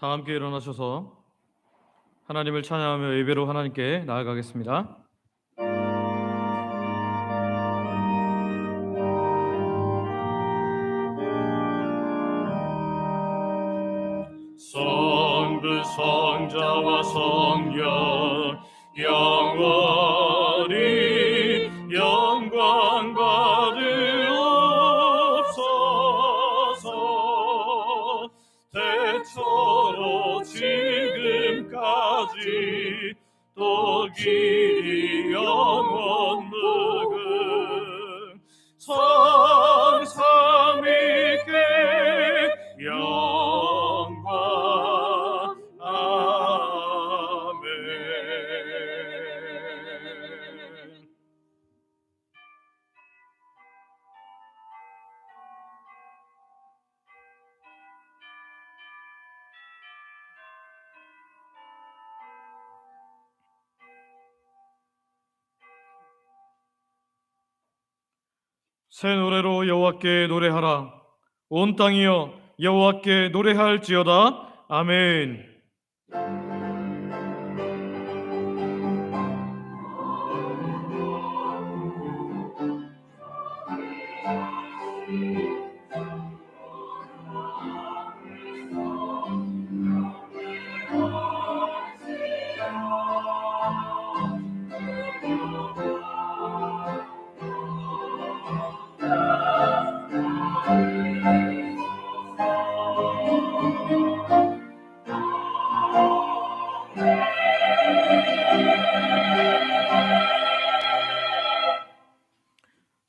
다 함께 일어나셔서 하나님을 찬양하며 예배로 하나님께 나아가겠습니다. 성부 성자와 성령 영원히 영광 받으옵소서. 대처로 지금까지 또 길이 영원 무궁 성삼위께 영광. 아멘. 새 노래로 여호와께 노래하라. 온 땅이여 여호와께 노래할지어다. 아멘.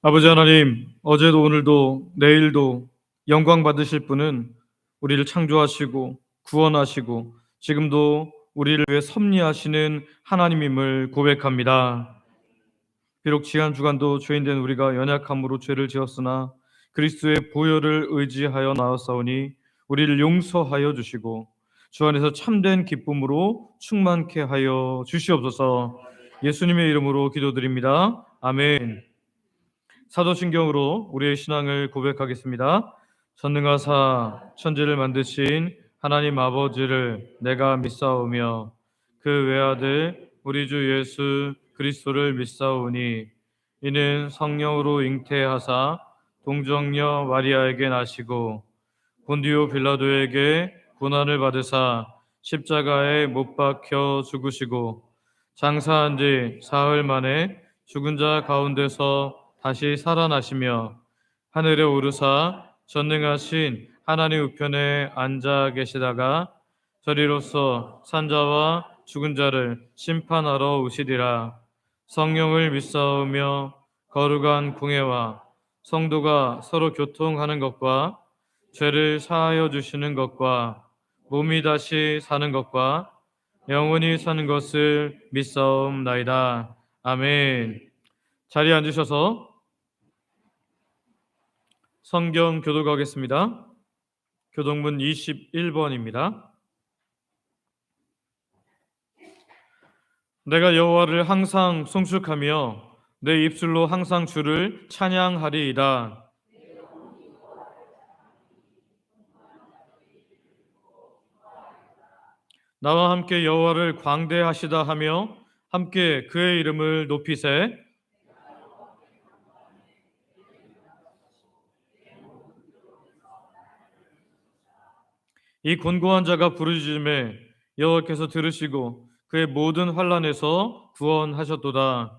아버지 하나님, 어제도 오늘도 내일도 영광 받으실 분은 우리를 창조하시고 구원하시고 지금도 우리를 위해 섭리하시는 하나님임을 고백합니다. 비록 지난 주간도 죄인된 우리가 연약함으로 죄를 지었으나 그리스도의 보혈을 의지하여 나왔사오니 우리를 용서하여 주시고 주 안에서 참된 기쁨으로 충만케 하여 주시옵소서. 예수님의 이름으로 기도드립니다. 아멘. 사도신경으로 우리의 신앙을 고백하겠습니다. 전능하사 천지를 만드신 하나님 아버지를 내가 믿사오며 그 외아들 우리 주 예수 그리스도를 믿사오니 이는 성령으로 잉태하사 동정녀 마리아에게 나시고 본디오 빌라도에게 고난을 받으사 십자가에 못 박혀 죽으시고 장사한 지 사흘 만에 죽은 자 가운데서 다시 살아나시며 하늘에 오르사 전능하신 하나님 우편에 앉아 계시다가 저리로서 산자와 죽은 자를 심판하러 오시리라. 성령을 믿사오며 거룩한 공예와 성도가 서로 교통하는 것과 죄를 사하여 주시는 것과 몸이 다시 사는 것과 영원히 사는 것을 믿사옵나이다. 아멘. 자리에 앉으셔서 성경 교독하겠습니다. 교독문 21번입니다. 내가 여호와를 항상 송축하며 내 입술로 항상 주를 찬양하리이다. 나와 함께 여호와를 광대하시다 하며 함께 그의 이름을 높이세. 이 곤고한 자가 부르짖음에 여호와께서 들으시고 그의 모든 환난에서 구원하셨도다.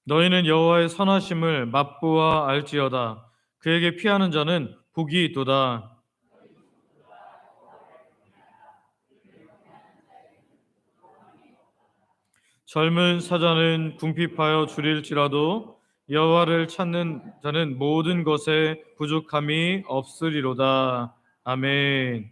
너희는 여호와의 선하심을 맛보아 알지어다. 그에게 피하는 자는 복이 있도다. 젊은 사자는 궁핍하여 줄일지라도 여호와를 찾는 자는 모든 것에 부족함이 없으리로다. 아멘.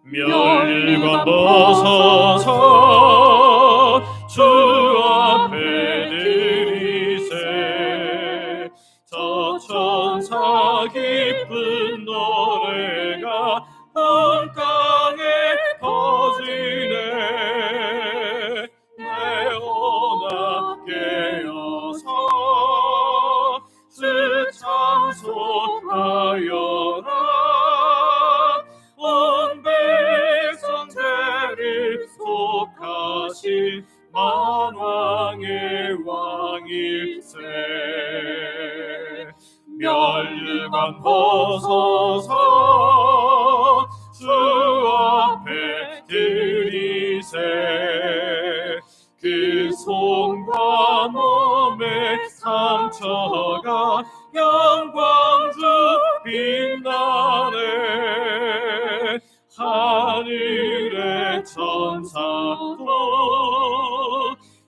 멸관 벗어서 주 앞에 드리세. 저 천사 기쁜 노래가 온 하여라. 온 백성 죄를 속하신 만왕의 왕일세. 멸류관 벗어서 주 앞에 들이세. 그 손과 몸의 상처가 영광주 빛나네. 하늘의 천사도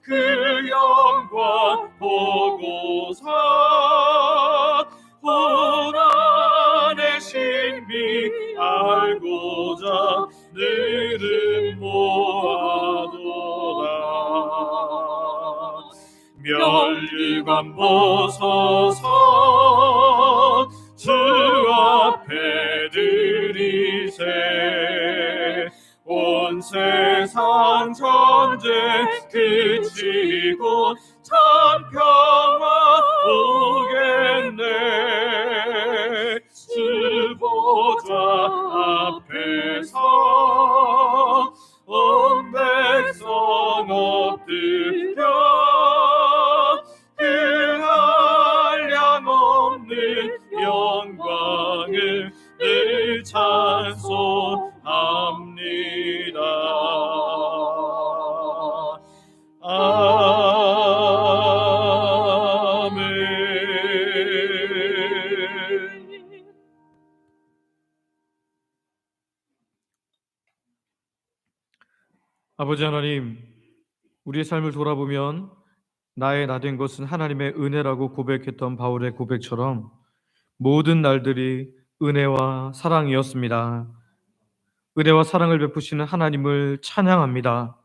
그 영광 보고서 고난의 신비 알고자 늘은 모아도다. 멸류관 벗어서 주 앞에 들이세. 온 세상 전쟁 그치고 참 평화 오겠네. 주 보좌 앞에서 온 백성 엎드려 그 한량없는 영광을 늘 찬송합니다. 아멘. 아버지 하나님, 우리의 삶을 돌아보면 나의 나 된 것은 하나님의 은혜라고 고백했던 바울의 고백처럼 모든 날들이 은혜와 사랑이었습니다. 은혜와 사랑을 베푸시는 하나님을 찬양합니다.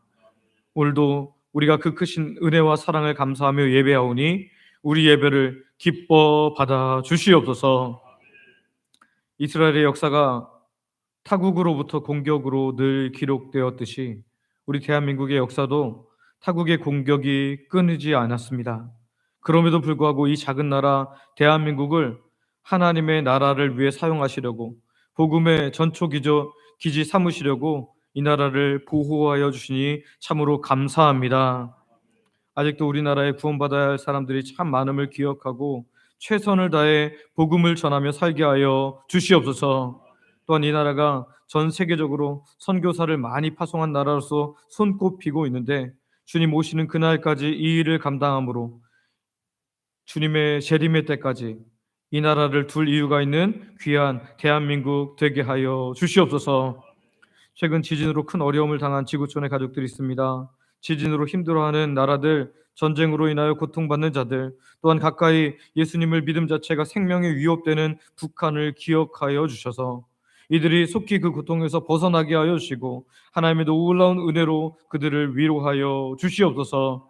오늘도 우리가 그 크신 은혜와 사랑을 감사하며 예배하오니 우리 예배를 기뻐 받아 주시옵소서. 이스라엘의 역사가 타국으로부터 공격으로 늘 기록되었듯이 우리 대한민국의 역사도 타국의 공격이 끊이지 않았습니다. 그럼에도 불구하고 이 작은 나라 대한민국을 하나님의 나라를 위해 사용하시려고 복음의 기지 삼으시려고 이 나라를 보호하여 주시니 참으로 감사합니다. 아직도 우리나라에 구원받아야 할 사람들이 참 많음을 기억하고 최선을 다해 복음을 전하며 살게 하여 주시옵소서. 또한 이 나라가 전 세계적으로 선교사를 많이 파송한 나라로서 손꼽히고 있는데 주님 오시는 그날까지 이 일을 감당함으로 주님의 재림의 때까지 이 나라를 둘 이유가 있는 귀한 대한민국 되게 하여 주시옵소서. 최근 지진으로 큰 어려움을 당한 지구촌의 가족들이 있습니다. 지진으로 힘들어하는 나라들, 전쟁으로 인하여 고통받는 자들, 또한 가까이 예수님을 믿음 자체가 생명에 위협되는 북한을 기억하여 주셔서 이들이 속히 그 고통에서 벗어나게 하여 주시고 하나님의 놀라운 은혜로 그들을 위로하여 주시옵소서.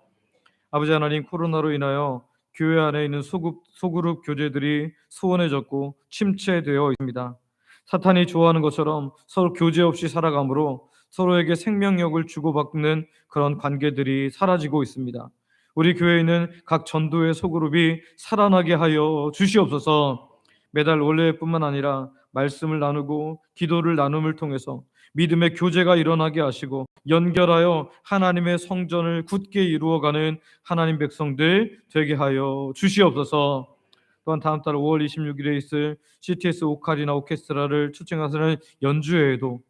아버지 하나님, 코로나로 인하여 교회 안에 있는 소그룹 교제들이 소원해졌고 침체되어 있습니다. 사탄이 좋아하는 것처럼 서로 교제 없이 살아가므로 서로에게 생명력을 주고받는 그런 관계들이 사라지고 있습니다. 우리 교회에 있는 각 전도의 소그룹이 살아나게 하여 주시옵소서. 매달 원래뿐만 아니라 말씀을 나누고 기도를 나눔을 통해서 믿음의 교제가 일어나게 하시고 연결하여 하나님의 성전을 굳게 이루어가는 하나님 백성들 되게 하여 주시옵소서. 또한 다음 달 5월 26일에 있을 CTS 오카리나 오케스트라를 초청하시는 연주회에도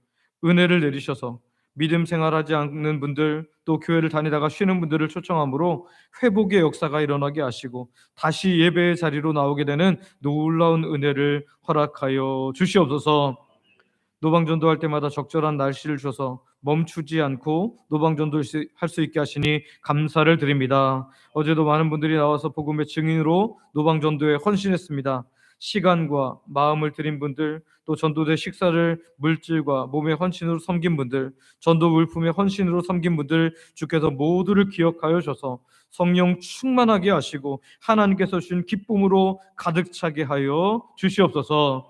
은혜를 내리셔서 믿음 생활하지 않는 분들, 또 교회를 다니다가 쉬는 분들을 초청함으로 회복의 역사가 일어나게 하시고 다시 예배의 자리로 나오게 되는 놀라운 은혜를 허락하여 주시옵소서. 노방전도할 때마다 적절한 날씨를 주셔서 멈추지 않고 노방전도할 수 있게 하시니 감사를 드립니다. 어제도 많은 분들이 나와서 복음의 증인으로 노방전도에 헌신했습니다. 시간과 마음을 드린 분들, 또 전도대 식사를 물질과 몸의 헌신으로 섬긴 분들, 전도 물품의 헌신으로 섬긴 분들, 주께서 모두를 기억하여 주셔서 성령 충만하게 하시고 하나님께서 주신 기쁨으로 가득 차게 하여 주시옵소서.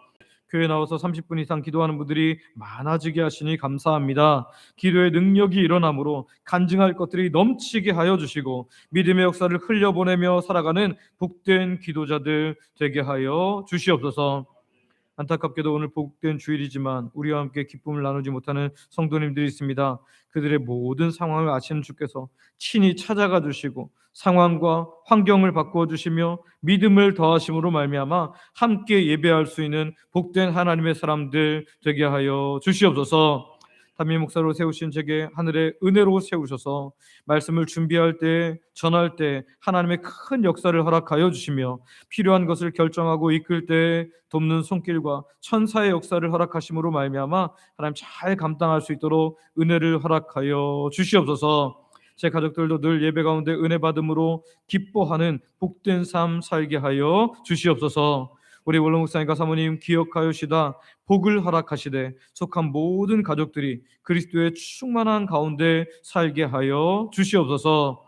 교회 나와서 30분 이상 기도하는 분들이 많아지게 하시니 감사합니다. 기도의 능력이 일어나므로 간증할 것들이 넘치게 하여 주시고 믿음의 역사를 흘려보내며 살아가는 복된 기도자들 되게 하여 주시옵소서. 안타깝게도 오늘 복된 주일이지만 우리와 함께 기쁨을 나누지 못하는 성도님들이 있습니다. 그들의 모든 상황을 아시는 주께서 친히 찾아가 주시고 상황과 환경을 바꾸어 주시며 믿음을 더하심으로 말미암아 함께 예배할 수 있는 복된 하나님의 사람들 되게 하여 주시옵소서. 담임 목사로 세우신 제게 하늘의 은혜로 세우셔서 말씀을 준비할 때, 전할 때 하나님의 큰 역사를 허락하여 주시며 필요한 것을 결정하고 이끌 때 돕는 손길과 천사의 역사를 허락하심으로 말미암아 하나님 잘 감당할 수 있도록 은혜를 허락하여 주시옵소서. 제 가족들도 늘 예배 가운데 은혜 받음으로 기뻐하는 복된 삶 살게 하여 주시옵소서. 우리 원로 목사님과 사모님 기억하여시다 복을 허락하시되 속한 모든 가족들이 그리스도의 충만한 가운데 살게 하여 주시옵소서.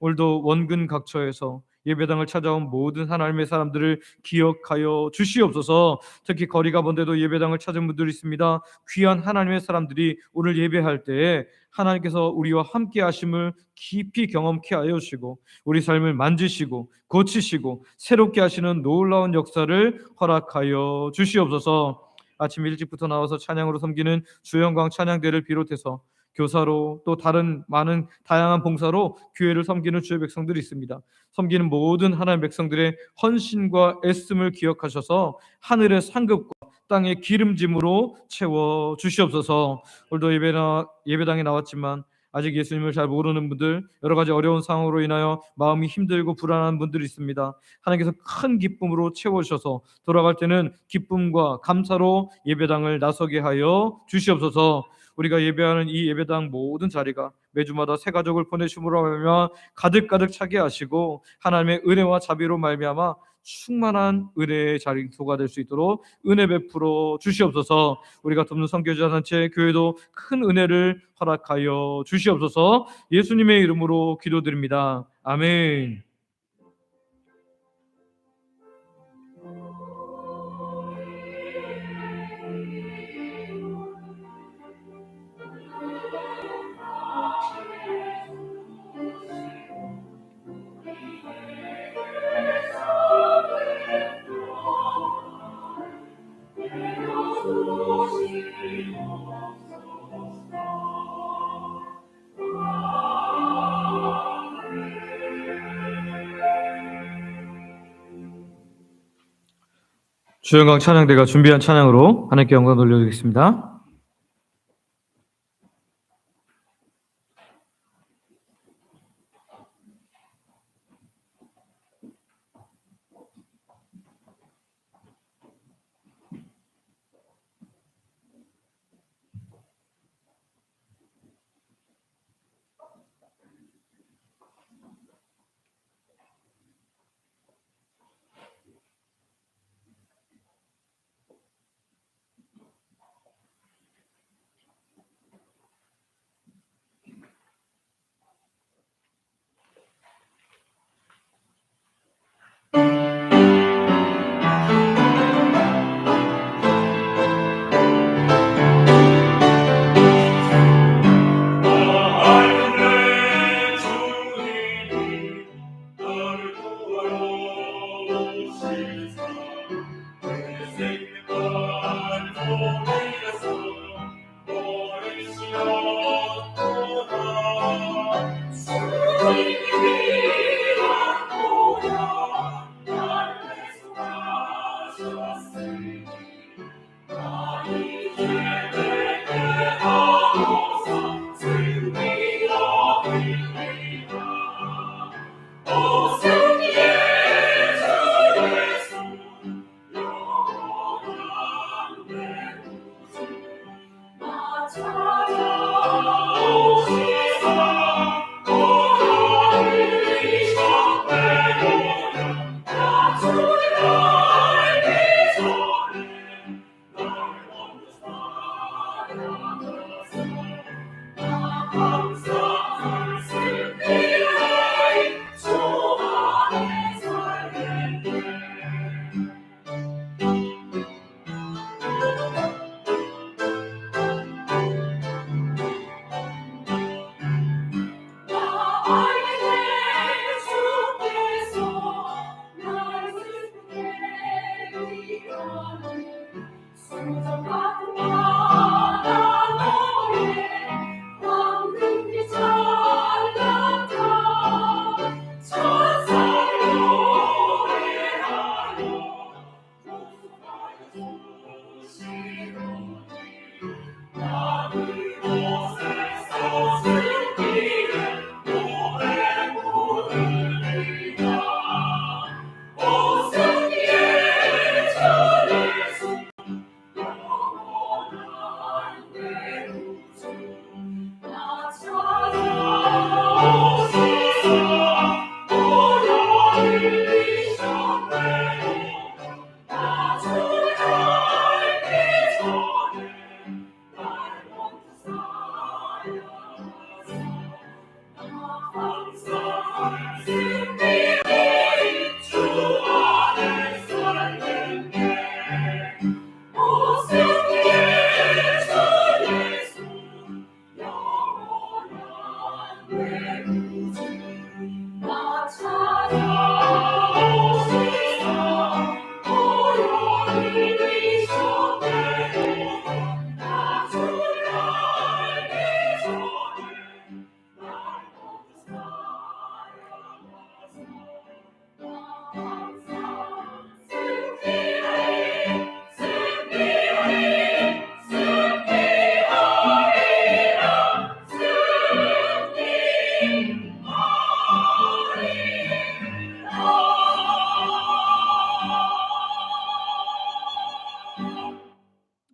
오늘도 원근 각처에서 예배당을 찾아온 모든 하나님의 사람들을 기억하여 주시옵소서. 특히 거리가 먼데도 예배당을 찾은 분들이 있습니다. 귀한 하나님의 사람들이 오늘 예배할 때에 하나님께서 우리와 함께 하심을 깊이 경험케 하여 주시고 우리 삶을 만지시고 고치시고 새롭게 하시는 놀라운 역사를 허락하여 주시옵소서. 아침 일찍부터 나와서 찬양으로 섬기는 주영광 찬양대를 비롯해서 교사로 또 다른 많은 다양한 봉사로 교회를 섬기는 주의 백성들이 있습니다. 섬기는 모든 하나님의 백성들의 헌신과 애씀을 기억하셔서 하늘의 상급과 땅의 기름짐으로 채워 주시옵소서. 오늘도 예배당에 나왔지만 아직 예수님을 잘 모르는 분들, 여러 가지 어려운 상황으로 인하여 마음이 힘들고 불안한 분들이 있습니다. 하나님께서 큰 기쁨으로 채워주셔서 돌아갈 때는 기쁨과 감사로 예배당을 나서게 하여 주시옵소서. 우리가 예배하는 이 예배당 모든 자리가 매주마다 새 가족을 보내심으로 말미암아 가득가득 차게 하시고 하나님의 은혜와 자비로 말미암아 충만한 은혜의 자리소가 될 수 있도록 은혜 베풀어 주시옵소서. 우리가 돕는 선교지자 단체 교회도 큰 은혜를 허락하여 주시옵소서. 예수님의 이름으로 기도드립니다. 아멘. 주영광 찬양대가 준비한 찬양으로 하나님께 영광 돌려드리겠습니다.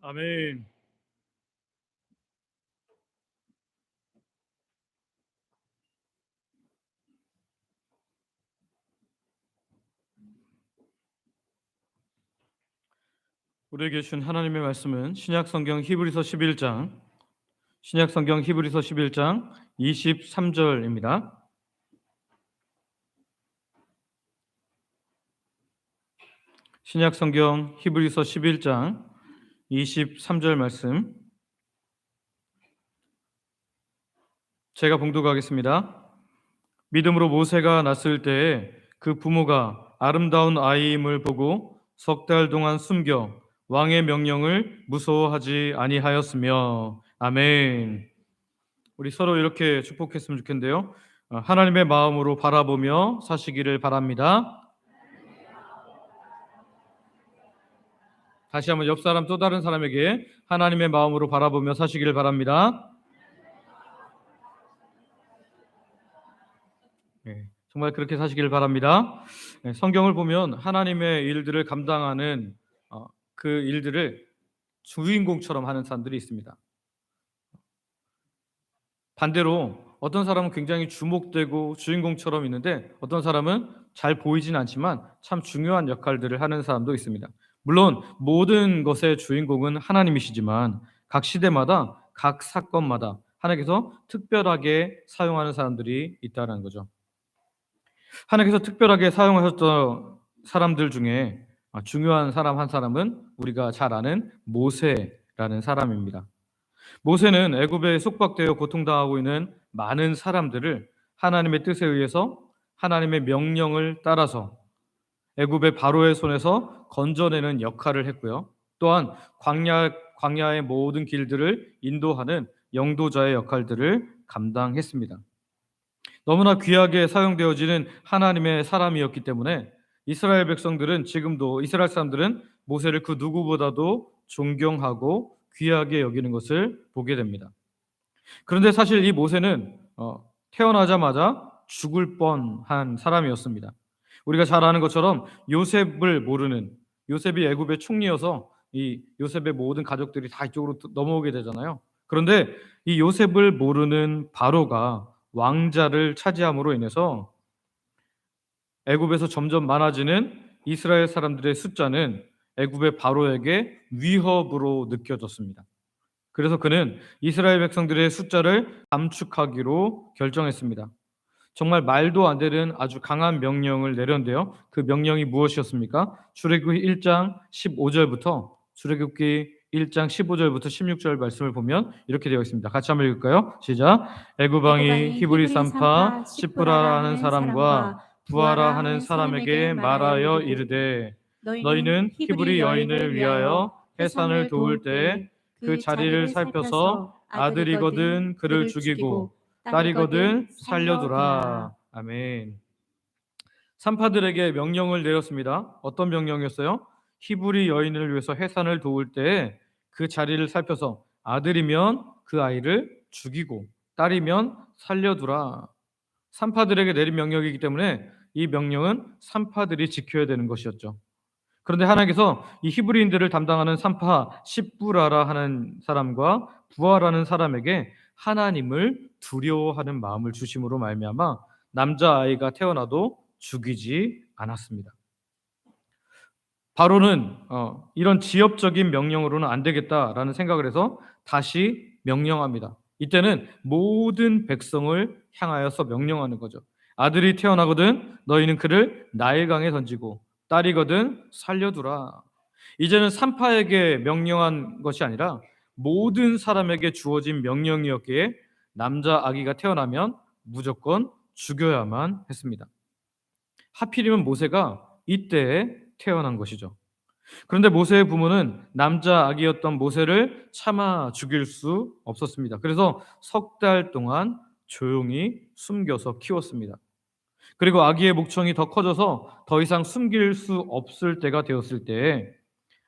아멘. 우리에게 주신 하나님의 말씀은 신약성경 히브리서 11장 23절입니다. 신약성경 히브리서 11장 23절 말씀 제가 봉독하겠습니다. 믿음으로 모세가 났을 때에 그 부모가 아름다운 아이임을 보고 석 달 동안 숨겨 왕의 명령을 무서워하지 아니하였으며. 아멘. 우리 서로 이렇게 축복했으면 좋겠는데요. 하나님의 마음으로 바라보며 사시기를 바랍니다. 다시 한번 옆 사람 또 다른 사람에게 하나님의 마음으로 바라보며 사시기를 바랍니다. 네, 정말 그렇게 사시기를 바랍니다. 네, 성경을 보면 하나님의 일들을 감당하는 그 일들을 주인공처럼 하는 사람들이 있습니다. 반대로 어떤 사람은 굉장히 주목되고 주인공처럼 있는데 어떤 사람은 잘 보이진 않지만 참 중요한 역할들을 하는 사람도 있습니다. 물론 모든 것의 주인공은 하나님이시지만 각 시대마다 각 사건마다 하나님께서 특별하게 사용하는 사람들이 있다는 거죠. 하나님께서 특별하게 사용하셨던 사람들 중에 중요한 사람 한 사람은 우리가 잘 아는 모세라는 사람입니다. 모세는 애굽에 속박되어 고통당하고 있는 많은 사람들을 하나님의 뜻에 의해서 하나님의 명령을 따라서 애굽의 바로의 손에서 건져내는 역할을 했고요. 또한 광야의 모든 길들을 인도하는 영도자의 역할들을 감당했습니다. 너무나 귀하게 사용되어지는 하나님의 사람이었기 때문에 이스라엘 백성들은 지금도 이스라엘 사람들은 모세를 그 누구보다도 존경하고 귀하게 여기는 것을 보게 됩니다. 그런데 사실 이 모세는 태어나자마자 죽을 뻔한 사람이었습니다. 우리가 잘 아는 것처럼 요셉을 모르는, 요셉이 애굽의 총리여서 이 요셉의 모든 가족들이 다 이쪽으로 넘어오게 되잖아요. 그런데 이 요셉을 모르는 바로가 왕자를 차지함으로 인해서 애굽에서 점점 많아지는 이스라엘 사람들의 숫자는 애굽의 바로에게 위협으로 느껴졌습니다. 그래서 그는 이스라엘 백성들의 숫자를 감축하기로 결정했습니다. 정말 말도 안 되는 아주 강한 명령을 내렸는데요. 그 명령이 무엇이었습니까? 출애굽기 1장 15절부터 16절 말씀을 보면 이렇게 되어 있습니다. 같이 한번 읽을까요? 시작. 애굽 왕이 히브리 산파 시프라라 하는 사람과 부하라 하는 사람에게 말하여 이르되 너희는 히브리 여인을 위하여 해산을 도울 때 그 자리를 살펴서 아들이거든 그를 죽이고 딸이거든 살려두라. 아멘. 산파들에게 명령을 내렸습니다. 어떤 명령이었어요? 히브리 여인을 위해서 해산을 도울 때 그 자리를 살펴서 아들이면 그 아이를 죽이고 딸이면 살려두라. 산파들에게 내린 명령이기 때문에 이 명령은 산파들이 지켜야 되는 것이었죠. 그런데 하나님께서 이 히브리인들을 담당하는 산파 십부라라 하는 사람과 부하라는 사람에게 하나님을 두려워하는 마음을 주심으로 말미암아 남자아이가 태어나도 죽이지 않았습니다. 바로는 이런 지엽적인 명령으로는 안 되겠다라는 생각을 해서 다시 명령합니다. 이때는 모든 백성을 향하여서 명령하는 거죠. 아들이 태어나거든 너희는 그를 나일강에 던지고 딸이거든 살려두라. 이제는 산파에게 명령한 것이 아니라 모든 사람에게 주어진 명령이었기에 남자 아기가 태어나면 무조건 죽여야만 했습니다. 하필이면 모세가 이때에 태어난 것이죠. 그런데 모세의 부모는 남자 아기였던 모세를 차마 죽일 수 없었습니다. 그래서 석 달 동안 조용히 숨겨서 키웠습니다. 그리고 아기의 목청이 더 커져서 더 이상 숨길 수 없을 때가 되었을 때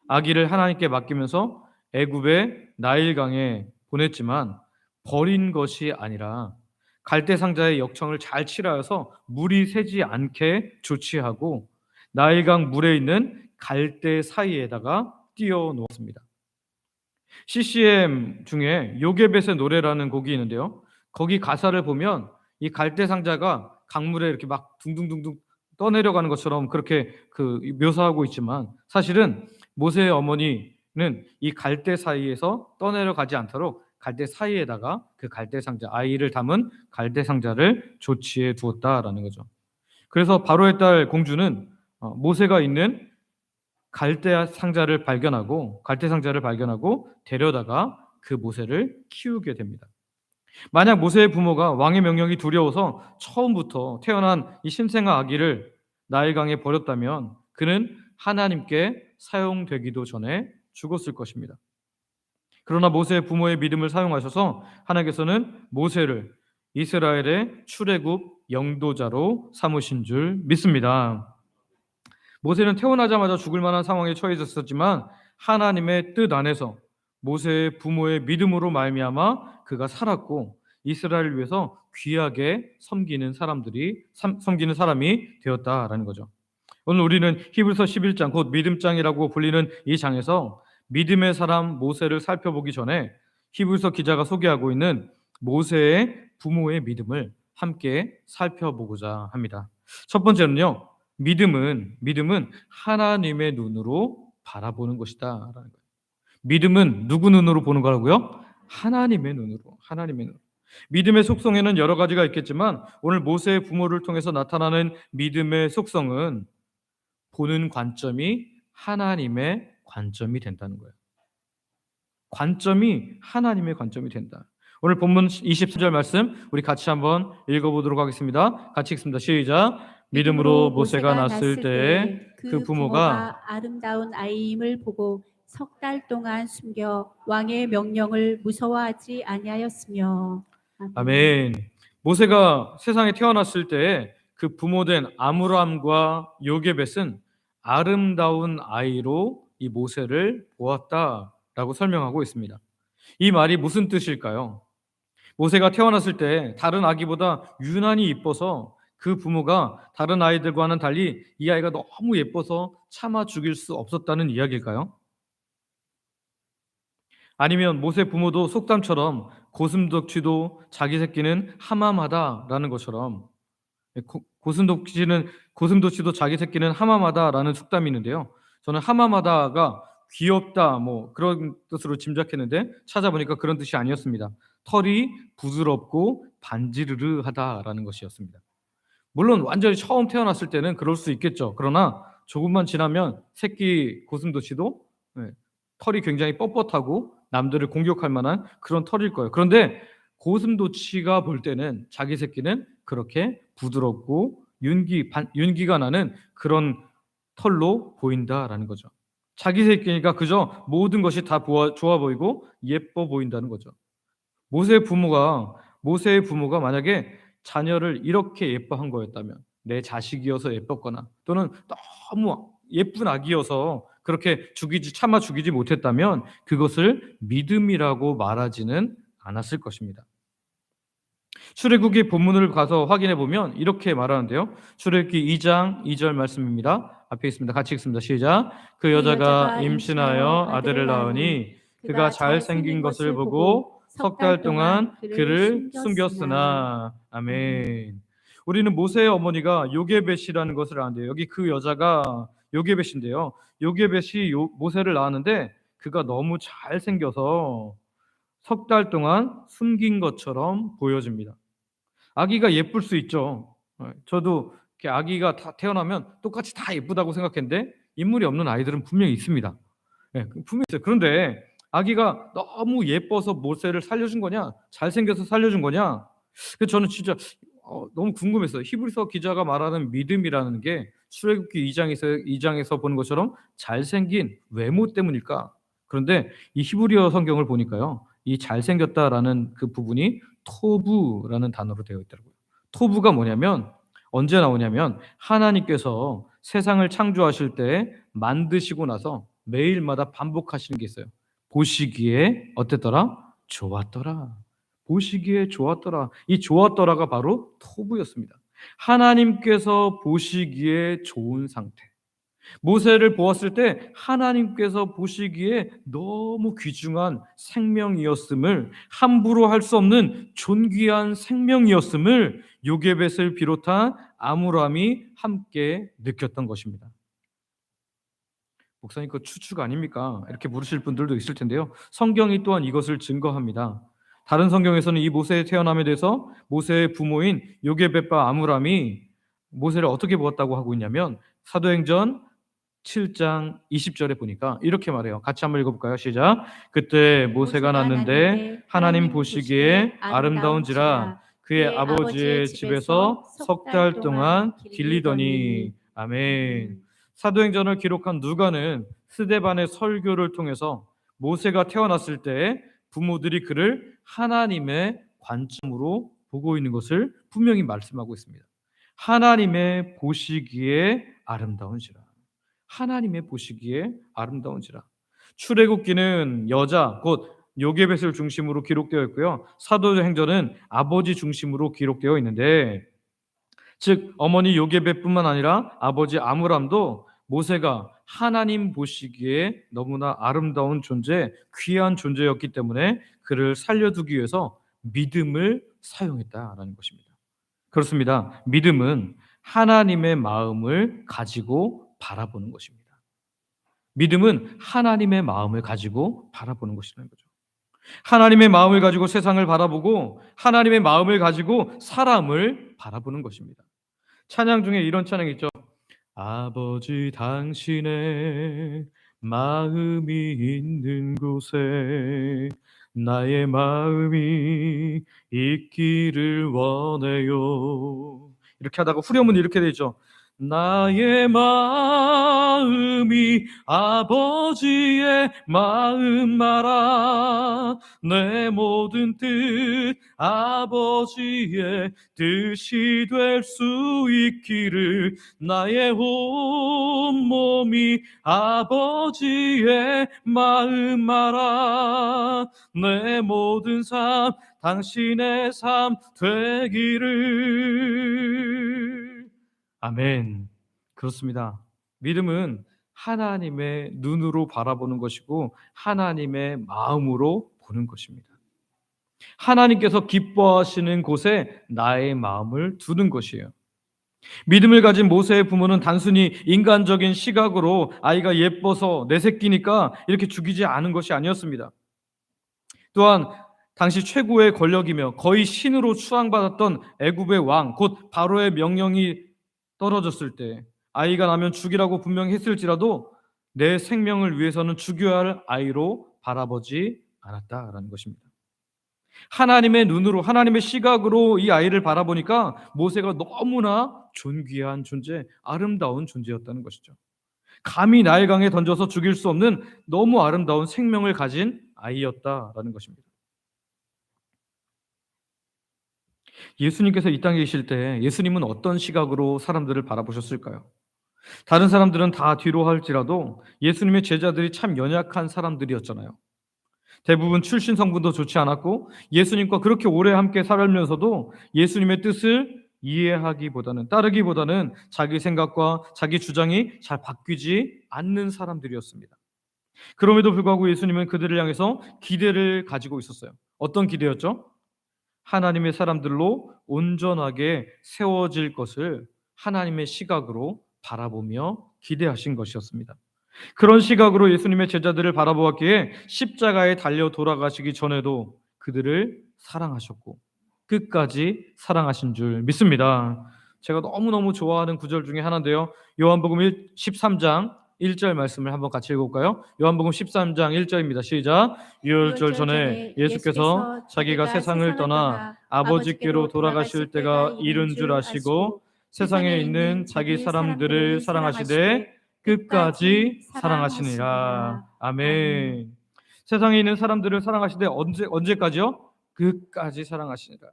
아기를 하나님께 맡기면서 애굽의 나일강에 보냈지만 버린 것이 아니라 갈대 상자의 역청을 잘 칠하여서 물이 새지 않게 조치하고 나일강 물에 있는 갈대 사이에다가 띄워 놓았습니다. CCM 중에 요게벳의 노래라는 곡이 있는데요. 거기 가사를 보면 이 갈대 상자가 강물에 이렇게 막 둥둥둥둥 떠내려가는 것처럼 그렇게 묘사하고 있지만, 사실은 모세의 어머니는 이 갈대 사이에서 떠내려가지 않도록 갈대 사이에다가 그 갈대 상자, 아이를 담은 갈대 상자를 조치해 두었다라는 거죠. 그래서 바로의 딸 공주는 모세가 있는 갈대 상자를 발견하고 데려다가 그 모세를 키우게 됩니다. 만약 모세의 부모가 왕의 명령이 두려워서 처음부터 태어난 이 신생아 아기를 나일강에 버렸다면 그는 하나님께 사용되기도 전에 죽었을 것입니다. 그러나 모세의 부모의 믿음을 사용하셔서 하나님께서는 모세를 이스라엘의 출애굽 영도자로 삼으신 줄 믿습니다. 모세는 태어나자마자 죽을 만한 상황에 처해졌었지만 하나님의 뜻 안에서 모세의 부모의 믿음으로 말미암아 그가 살았고 이스라엘을 위해서 귀하게 섬기는 사람이 되었다라는 거죠. 오늘 우리는 히브리서 11장, 곧 믿음장이라고 불리는 이 장에서 믿음의 사람 모세를 살펴보기 전에 히브리서 기자가 소개하고 있는 모세의 부모의 믿음을 함께 살펴보고자 합니다. 첫 번째는요, 믿음은 하나님의 눈으로 바라보는 것이다라는 거예요. 믿음은 누구 눈으로 보는 거라고요? 하나님의 눈으로. 믿음의 속성에는 여러 가지가 있겠지만 오늘 모세의 부모를 통해서 나타나는 믿음의 속성은 보는 관점이 하나님의 관점이 된다는 거예요. 관점이 하나님의 관점이 된다. 오늘 본문 24절 말씀 우리 같이 한번 읽어보도록 하겠습니다. 같이 읽습니다. 시작. 믿음으로 모세가 낳았을 때에 그 부모가 아름다운 아이임을 보고 석 달 동안 숨겨 왕의 명령을 무서워하지 아니하였으며. 아멘. 모세가 세상에 태어났을 때에 그 부모된 아므람과 요게벳은 아름다운 아이로 이 모세를 보았다라고 설명하고 있습니다. 이 말이 무슨 뜻일까요? 모세가 태어났을 때 다른 아기보다 유난히 이뻐서 그 부모가 다른 아이들과는 달리 이 아이가 너무 예뻐서 참아 죽일 수 없었다는 이야기일까요? 아니면 모세 부모도 속담처럼 고슴도치도 자기 새끼는 함함하다라는 것처럼 고슴도치도 자기 새끼는 함함하다라는 속담이 있는데요. 저는 함함하다가 귀엽다 뭐 그런 뜻으로 짐작했는데 찾아보니까 그런 뜻이 아니었습니다. 털이 부드럽고 반지르르하다라는 것이었습니다. 물론 완전히 처음 태어났을 때는 그럴 수 있겠죠. 그러나 조금만 지나면 새끼 고슴도치도 털이 굉장히 뻣뻣하고 남들을 공격할 만한 그런 털일 거예요. 그런데 고슴도치가 볼 때는 자기 새끼는 그렇게 부드럽고 윤기가 나는 그런 털로 보인다라는 거죠. 자기 새끼니까 그저 모든 것이 다 좋아 보이고 예뻐 보인다는 거죠. 모세의 부모가 만약에 자녀를 이렇게 예뻐한 거였다면, 내 자식이어서 예뻤거나 또는 너무 예쁜 아기여서 그렇게 참아 죽이지 못했다면 그것을 믿음이라고 말하지는 않았을 것입니다. 출애굽기 본문을 가서 확인해 보면 이렇게 말하는데요. 출애굽기 2장 2절 말씀입니다. 앞에 있습니다. 같이 읽습니다. 시작. 그 여자가 임신하여 아들을 낳으니 그가 잘생긴 것을 보고 석 달 동안 그를 숨겼으나. 아멘. 우리는 모세의 어머니가 요게벳이라는 것을 아는데요. 여기 그 여자가 요게벳인데요. 요게벳이 모세를 낳았는데 그가 너무 잘생겨서 석 달 동안 숨긴 것처럼 보여집니다. 아기가 예쁠 수 있죠. 저도 아기가 다 태어나면 똑같이 다 예쁘다고 생각했는데 인물이 없는 아이들은 분명히 있습니다. 분명히 있어요. 그런데 아기가 너무 예뻐서 모세를 살려준 거냐, 잘생겨서 살려준 거냐, 그래서 저는 진짜 너무 궁금했어요. 히브리서 기자가 말하는 믿음이라는 게 출애굽기 2장에서 보는 것처럼 잘생긴 외모 때문일까? 그런데 이 히브리어 성경을 보니까요, 이 잘생겼다라는 그 부분이 토부라는 단어로 되어 있더라고요. 토부가 뭐냐면 언제 나오냐면 하나님께서 세상을 창조하실 때 만드시고 나서 매일마다 반복하시는 게 있어요. 보시기에 어땠더라? 좋았더라. 보시기에 좋았더라. 이 좋았더라가 바로 토부였습니다. 하나님께서 보시기에 좋은 상태. 모세를 보았을 때 하나님께서 보시기에 너무 귀중한 생명이었음을, 함부로 할 수 없는 존귀한 생명이었음을 요게벳을 비롯한 아므람이 함께 느꼈던 것입니다. 목사님, 그 추측 아닙니까? 이렇게 물으실 분들도 있을 텐데요. 성경이 또한 이것을 증거합니다. 다른 성경에서는 이 모세의 태어남에 대해서 모세의 부모인 요게벳과 아므람이 모세를 어떻게 보았다고 하고 있냐면, 사도행전 7장 20절에 보니까 이렇게 말해요. 같이 한번 읽어볼까요? 시작. 그때 모세가 났는데 하나님 보시기에 아름다운지라 그의 아버지의 집에서 석 달 동안 길리더니. 아멘. 사도행전을 기록한 누가는 스데반의 설교를 통해서 모세가 태어났을 때 부모들이 그를 하나님의 관점으로 보고 있는 것을 분명히 말씀하고 있습니다. 하나님의 보시기에 아름다운지라. 하나님의 보시기에 아름다운지라. 출애굽기는 여자 곧 요게벳을 중심으로 기록되어 있고요. 사도행전은 아버지 중심으로 기록되어 있는데, 즉 어머니 요게벳뿐만 아니라 아버지 아므람도 모세가 하나님 보시기에 너무나 아름다운 존재, 귀한 존재였기 때문에 그를 살려두기 위해서 믿음을 사용했다라는 것입니다. 그렇습니다. 믿음은 하나님의 마음을 가지고 바라보는 것입니다. 믿음은 하나님의 마음을 가지고 바라보는 것이라는 거죠. 하나님의 마음을 가지고 세상을 바라보고 하나님의 마음을 가지고 사람을 바라보는 것입니다. 찬양 중에 이런 찬양이 있죠. 아버지 당신의 마음이 있는 곳에 나의 마음이 있기를 원해요. 이렇게 하다가 후렴은 이렇게 되죠. 나의 마음이 아버지의 마음 말아 내 모든 뜻 아버지의 뜻이 될 수 있기를 나의 온 몸이 아버지의 마음 말아 내 모든 삶 당신의 삶 되기를. 아멘. 그렇습니다. 믿음은 하나님의 눈으로 바라보는 것이고 하나님의 마음으로 보는 것입니다. 하나님께서 기뻐하시는 곳에 나의 마음을 두는 것이에요. 믿음을 가진 모세의 부모는 단순히 인간적인 시각으로 아이가 예뻐서 내 새끼니까 이렇게 죽이지 않은 것이 아니었습니다. 또한 당시 최고의 권력이며 거의 신으로 추앙받았던 애굽의 왕, 곧 바로의 명령이 떨어졌을 때 아이가 나면 죽이라고 분명히 했을지라도 내 생명을 위해서는 죽여야 할 아이로 바라보지 않았다라는 것입니다. 하나님의 눈으로, 하나님의 시각으로 이 아이를 바라보니까 모세가 너무나 존귀한 존재, 아름다운 존재였다는 것이죠. 감히 나일강에 던져서 죽일 수 없는 너무 아름다운 생명을 가진 아이였다라는 것입니다. 예수님께서 이 땅에 계실 때 예수님은 어떤 시각으로 사람들을 바라보셨을까요? 다른 사람들은 다 뒤로 할지라도 예수님의 제자들이 참 연약한 사람들이었잖아요. 대부분 출신 성분도 좋지 않았고 예수님과 그렇게 오래 함께 살면서도 예수님의 뜻을 이해하기보다는, 따르기보다는 자기 생각과 자기 주장이 잘 바뀌지 않는 사람들이었습니다. 그럼에도 불구하고 예수님은 그들을 향해서 기대를 가지고 있었어요. 어떤 기대였죠? 하나님의 사람들로 온전하게 세워질 것을 하나님의 시각으로 바라보며 기대하신 것이었습니다. 그런 시각으로 예수님의 제자들을 바라보았기에 십자가에 달려 돌아가시기 전에도 그들을 사랑하셨고 끝까지 사랑하신 줄 믿습니다. 제가 너무너무 좋아하는 구절 중에 하나인데요. 요한복음 13장 1절 말씀을 한번 같이 읽어볼까요? 요한복음 13장 1절입니다. 시작. 유월절 전에 예수께서 자기가 세상을 떠나 아버지께로 돌아가실 때가 이른 줄 아시고 세상에 있는 자기 사람들을 사랑하시되 끝까지 사랑하시니라. 아멘. 세상에 있는 사람들을 사랑하시되 언제까지요? 끝까지 사랑하시니라.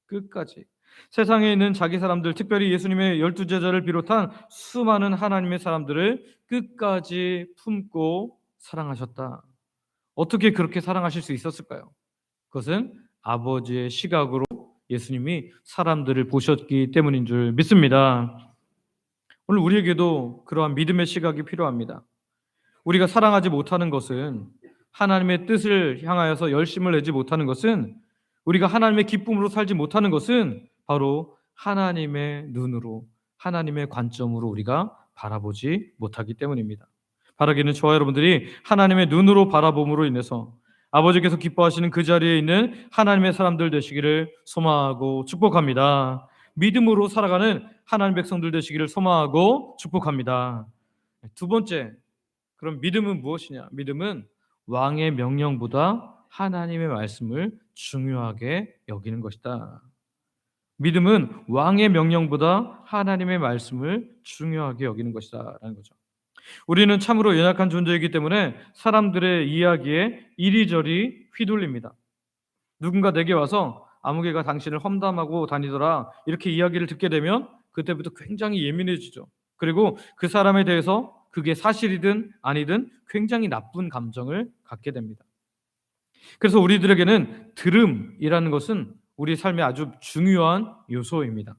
끝까지. 세상에 있는 자기 사람들, 특별히 예수님의 12제자를 비롯한 수많은 하나님의 사람들을 끝까지 품고 사랑하셨다. 어떻게 그렇게 사랑하실 수 있었을까요? 그것은 아버지의 시각으로 예수님이 사람들을 보셨기 때문인 줄 믿습니다. 오늘 우리에게도 그러한 믿음의 시각이 필요합니다. 우리가 사랑하지 못하는 것은, 하나님의 뜻을 향하여서 열심을 내지 못하는 것은, 우리가 하나님의 기쁨으로 살지 못하는 것은 바로 하나님의 눈으로, 하나님의 관점으로 우리가 바라보지 못하기 때문입니다. 바라기는 저와 여러분들이 하나님의 눈으로 바라봄으로 인해서 아버지께서 기뻐하시는 그 자리에 있는 하나님의 사람들 되시기를 소망하고 축복합니다. 믿음으로 살아가는 하나님 백성들 되시기를 소망하고 축복합니다. 두 번째, 그럼 믿음은 무엇이냐? 믿음은 왕의 명령보다 하나님의 말씀을 중요하게 여기는 것이다. 믿음은 왕의 명령보다 하나님의 말씀을 중요하게 여기는 것이다 라는 거죠. 우리는 참으로 연약한 존재이기 때문에 사람들의 이야기에 이리저리 휘둘립니다. 누군가 내게 와서 아무개가 당신을 험담하고 다니더라 이렇게 이야기를 듣게 되면 그때부터 굉장히 예민해지죠. 그리고 그 사람에 대해서 그게 사실이든 아니든 굉장히 나쁜 감정을 갖게 됩니다. 그래서 우리들에게는 들음이라는 것은 우리 삶의 아주 중요한 요소입니다.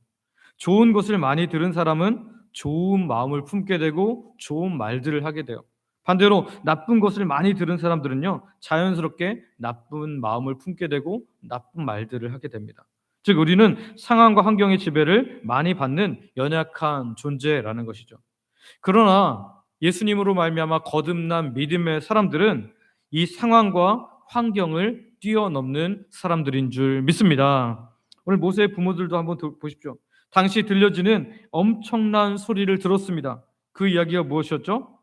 좋은 것을 많이 들은 사람은 좋은 마음을 품게 되고 좋은 말들을 하게 돼요. 반대로 나쁜 것을 많이 들은 사람들은요, 자연스럽게 나쁜 마음을 품게 되고 나쁜 말들을 하게 됩니다. 즉 우리는 상황과 환경의 지배를 많이 받는 연약한 존재라는 것이죠. 그러나 예수님으로 말미암아 거듭난 믿음의 사람들은 이 상황과 환경을 뛰어넘는 사람들인 줄 믿습니다. 오늘 모세의 부모들도 한번 보십시오. 당시 들려지는 엄청난 소리를 들었습니다. 그 이야기가 무엇이었죠?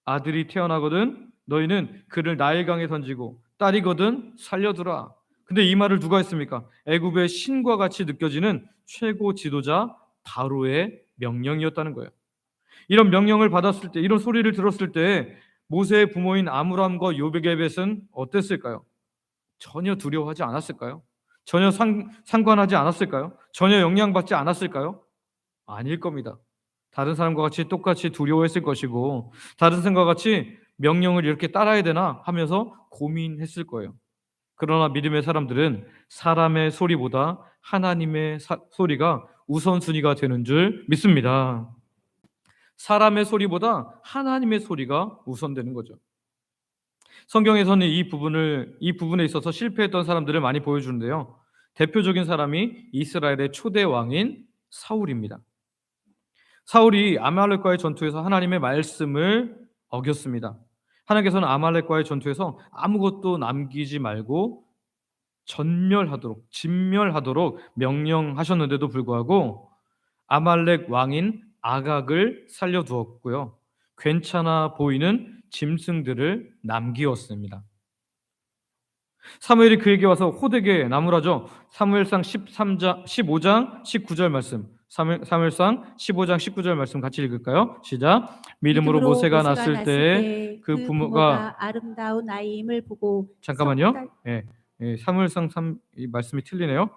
아들이 태어나거든 너희는 그를 나일강에 던지고 딸이거든 살려두라. 근데 이 말을 누가 했습니까? 애굽의 신과 같이 느껴지는 최고 지도자 바로의 명령이었다는 거예요. 이런 명령을 받았을 때, 이런 소리를 들었을 때 모세의 부모인 아므람과 요게벳은 어땠을까요? 전혀 두려워하지 않았을까요? 전혀 상관하지 않았을까요? 전혀 영향받지 않았을까요? 아닐 겁니다. 다른 사람과 같이 똑같이 두려워했을 것이고 다른 사람과 같이 명령을 이렇게 따라야 되나 하면서 고민했을 거예요. 그러나 믿음의 사람들은 사람의 소리보다 하나님의 소리가 우선순위가 되는 줄 믿습니다. 사람의 소리보다 하나님의 소리가 우선되는 거죠. 성경에서는 이 부분에 있어서 실패했던 사람들을 많이 보여주는데요. 대표적인 사람이 이스라엘의 초대 왕인 사울입니다. 사울이 아말렉과의 전투에서 하나님의 말씀을 어겼습니다. 하나님께서는 아말렉과의 전투에서 아무것도 남기지 말고 진멸하도록 명령하셨는데도 불구하고 아말렉 왕인 아각을 살려두었고요. 괜찮아 보이는 짐승들을 남기었습니다. 사무엘이 그에게 와서 호되게 나무라죠. 사무엘상 15장 19절 말씀. 사무엘상 15장 19절 말씀 같이 읽을까요? 시작. 믿음으로 모세가 났을 때 그 부모가 아름다운 아이임을 보고 잠깐만요. 사무엘상 이 말씀이 틀리네요.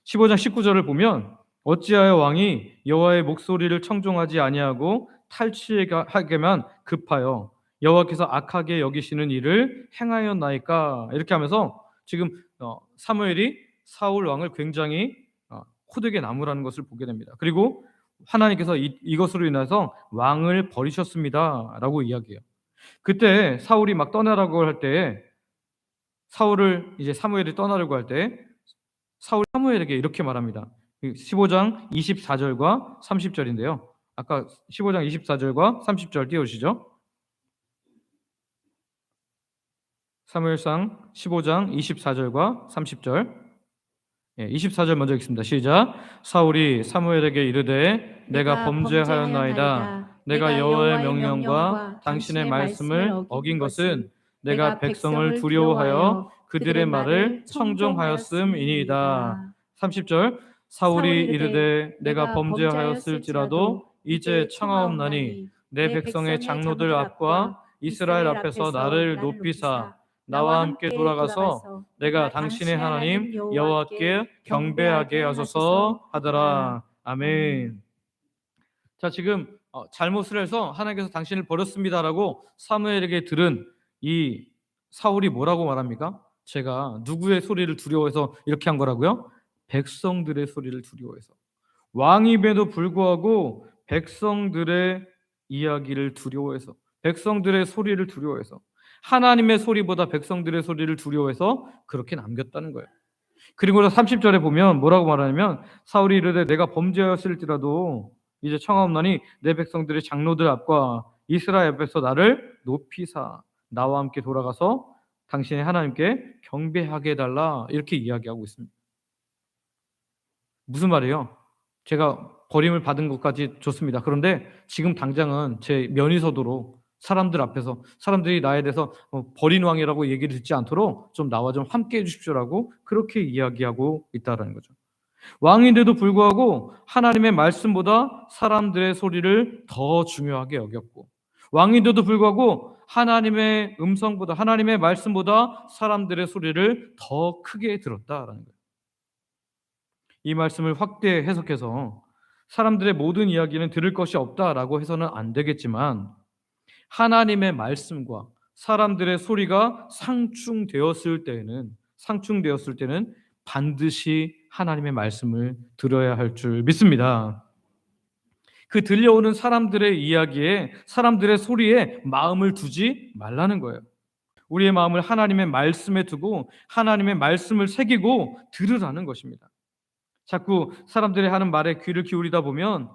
15장 19절을 보면 어찌하여 왕이 여호와의 목소리를 청종하지 아니하고 탈취하게만 급하여 여호와께서 악하게 여기시는 일을 행하였나이까. 이렇게 하면서 지금 사무엘이 사울 왕을 굉장히 호되게 나무라는 것을 보게 됩니다. 그리고 하나님께서 이것으로 인해서 왕을 버리셨습니다 라고 이야기해요. 그때 사울이 막 떠나라고 할 때 사울을 이제 사무엘이 떠나려고 할 때 사무엘에게 이렇게 말합니다. 15장 24절과 30절인데요. 아까 15장 24절과 30절 띄워주시죠. 사무엘상 15장 24절과 30절. 24절 먼저 읽습니다. 시작. 사울이 사무엘에게 이르되 내가 범죄하였나이다. 내가 여호와의 명령과 당신의 말씀을 어긴 것은 내가 백성을 두려워하여 그들의 말을 청종하였음이니이다. 30절. 사울이 이르되 내가 범죄하였을지라도 이제 청하옵나니 내 백성의 장로들 앞과 이스라엘 앞에서 나를 높이사 나와 함께 돌아가서 내가 당신의 하나님 여호와께 경배하게 하소서 하더라. 아멘. 자, 지금 잘못을 해서 하나님께서 당신을 버렸습니다라고 사무엘에게 들은 이 사울이 뭐라고 말합니까? 제가 누구의 소리를 두려워해서 이렇게 한 거라고요? 백성들의 소리를 두려워해서. 왕임에도 불구하고 백성들의 이야기를 두려워해서, 백성들의 소리를 두려워해서, 하나님의 소리보다 백성들의 소리를 두려워해서 그렇게 남겼다는 거예요. 그리고 30절에 보면 뭐라고 말하냐면, 사울이 이르되 내가 범죄하였을지라도 이제 청하옵나니 내 백성들의 장로들 앞과 이스라엘 앞에서 나를 높이사 나와 함께 돌아가서 당신의 하나님께 경배하게 해달라, 이렇게 이야기하고 있습니다. 무슨 말이에요? 제가 버림을 받은 것까지 좋습니다. 그런데 지금 당장은 제 면위서도로 사람들 앞에서 사람들이 나에 대해서 버린 왕이라고 얘기를 듣지 않도록 좀 나와 좀 함께 해주십시오라고 그렇게 이야기하고 있다는 거죠. 왕인데도 불구하고 하나님의 말씀보다 사람들의 소리를 더 중요하게 여겼고, 왕인데도 불구하고 하나님의 음성보다, 하나님의 말씀보다 사람들의 소리를 더 크게 들었다라는 거예요. 이 말씀을 확대 해석해서 사람들의 모든 이야기는 들을 것이 없다라고 해서는 안 되겠지만, 하나님의 말씀과 사람들의 소리가 상충되었을 때는 반드시 하나님의 말씀을 들어야 할 줄 믿습니다. 그 들려오는 사람들의 이야기에, 사람들의 소리에 마음을 두지 말라는 거예요. 우리의 마음을 하나님의 말씀에 두고 하나님의 말씀을 새기고 들으라는 것입니다. 자꾸 사람들이 하는 말에 귀를 기울이다 보면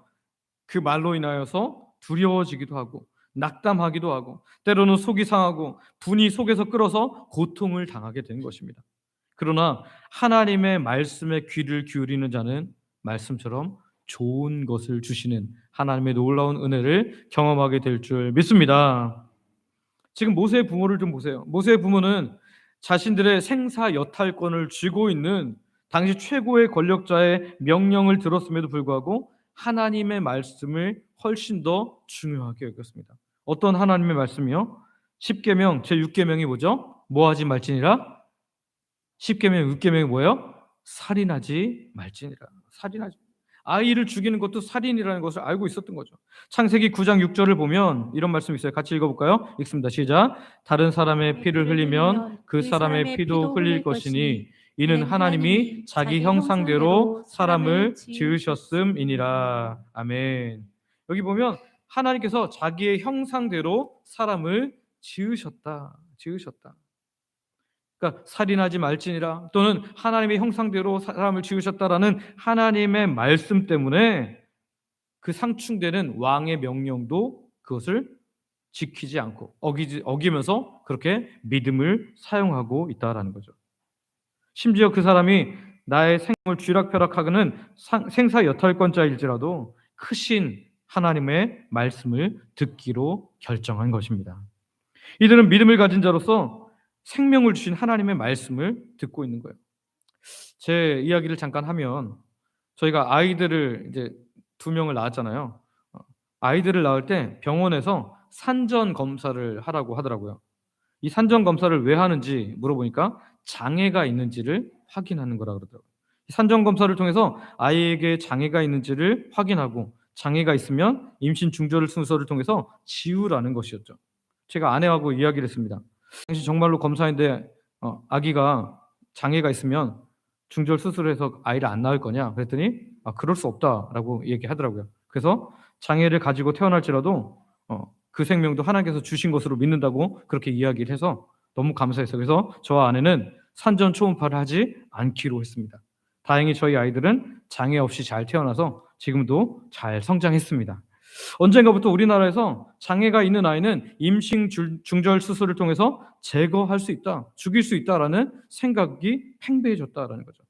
그 말로 인하여서 두려워지기도 하고 낙담하기도 하고 때로는 속이 상하고 분이 속에서 끓어서 고통을 당하게 된 것입니다. 그러나 하나님의 말씀에 귀를 기울이는 자는 말씀처럼 좋은 것을 주시는 하나님의 놀라운 은혜를 경험하게 될 줄 믿습니다. 지금 모세의 부모를 좀 보세요. 모세의 부모는 자신들의 생사 여탈권을 쥐고 있는 당시 최고의 권력자의 명령을 들었음에도 불구하고 하나님의 말씀을 훨씬 더 중요하게 여겼습니다. 어떤 하나님의 말씀이요? 10계명 제6계명이 뭐죠? 뭐하지 말지니라? 10계명 6계명이 뭐예요? 살인하지 말지니라. 살인하지. 아이를 죽이는 것도 살인이라는 것을 알고 있었던 거죠. 창세기 9장 6절을 보면 이런 말씀이 있어요. 같이 읽어볼까요? 읽습니다. 시작. 다른 사람의 피를 흘리면 그 사람의 피도 흘릴 것이니 이는 하나님이 자기 형상대로 사람을 지으셨음이니라. 아멘. 여기 보면 하나님께서 자기의 형상대로 사람을 지으셨다. 그러니까 살인하지 말지니라, 또는 하나님의 형상대로 사람을 지으셨다라는 하나님의 말씀 때문에 그 상충되는 왕의 명령도 그것을 지키지 않고 어기면서 그렇게 믿음을 사용하고 있다라는 거죠. 심지어 그 사람이 나의 생명을 쥐락펴락하는 생사 여탈권자일지라도 크신 하나님의 말씀을 듣기로 결정한 것입니다. 이들은 믿음을 가진 자로서 생명을 주신 하나님의 말씀을 듣고 있는 거예요. 제 이야기를 잠깐 하면, 저희가 아이들을 이제 2명을 낳았잖아요. 아이들을 낳을 때 병원에서 산전 검사를 하라고 하더라고요. 이 산전 검사를 왜 하는지 물어보니까 장애가 있는지를 확인하는 거라 그러더라고요. 산전 검사를 통해서 아이에게 장애가 있는지를 확인하고, 장애가 있으면 임신 중절 순서를 통해서 지우라는 것이었죠. 제가 아내하고 이야기를 했습니다. 당시 정말로 검사인데 아기가 장애가 있으면 중절 수술해서 아이를 안 낳을 거냐 그랬더니 그럴 수 없다라고 얘기하더라고요. 그래서 장애를 가지고 태어날지라도 그 생명도 하나님께서 주신 것으로 믿는다고 그렇게 이야기를 해서 너무 감사했어요. 그래서 저와 아내는 산전 초음파를 하지 않기로 했습니다. 다행히 저희 아이들은 장애 없이 잘 태어나서 지금도 잘 성장했습니다. 언젠가부터 우리나라에서 장애가 있는 아이는 임신 중절 수술을 통해서 제거할 수 있다, 죽일 수 있다라는 생각이 팽배해졌다라는 거죠.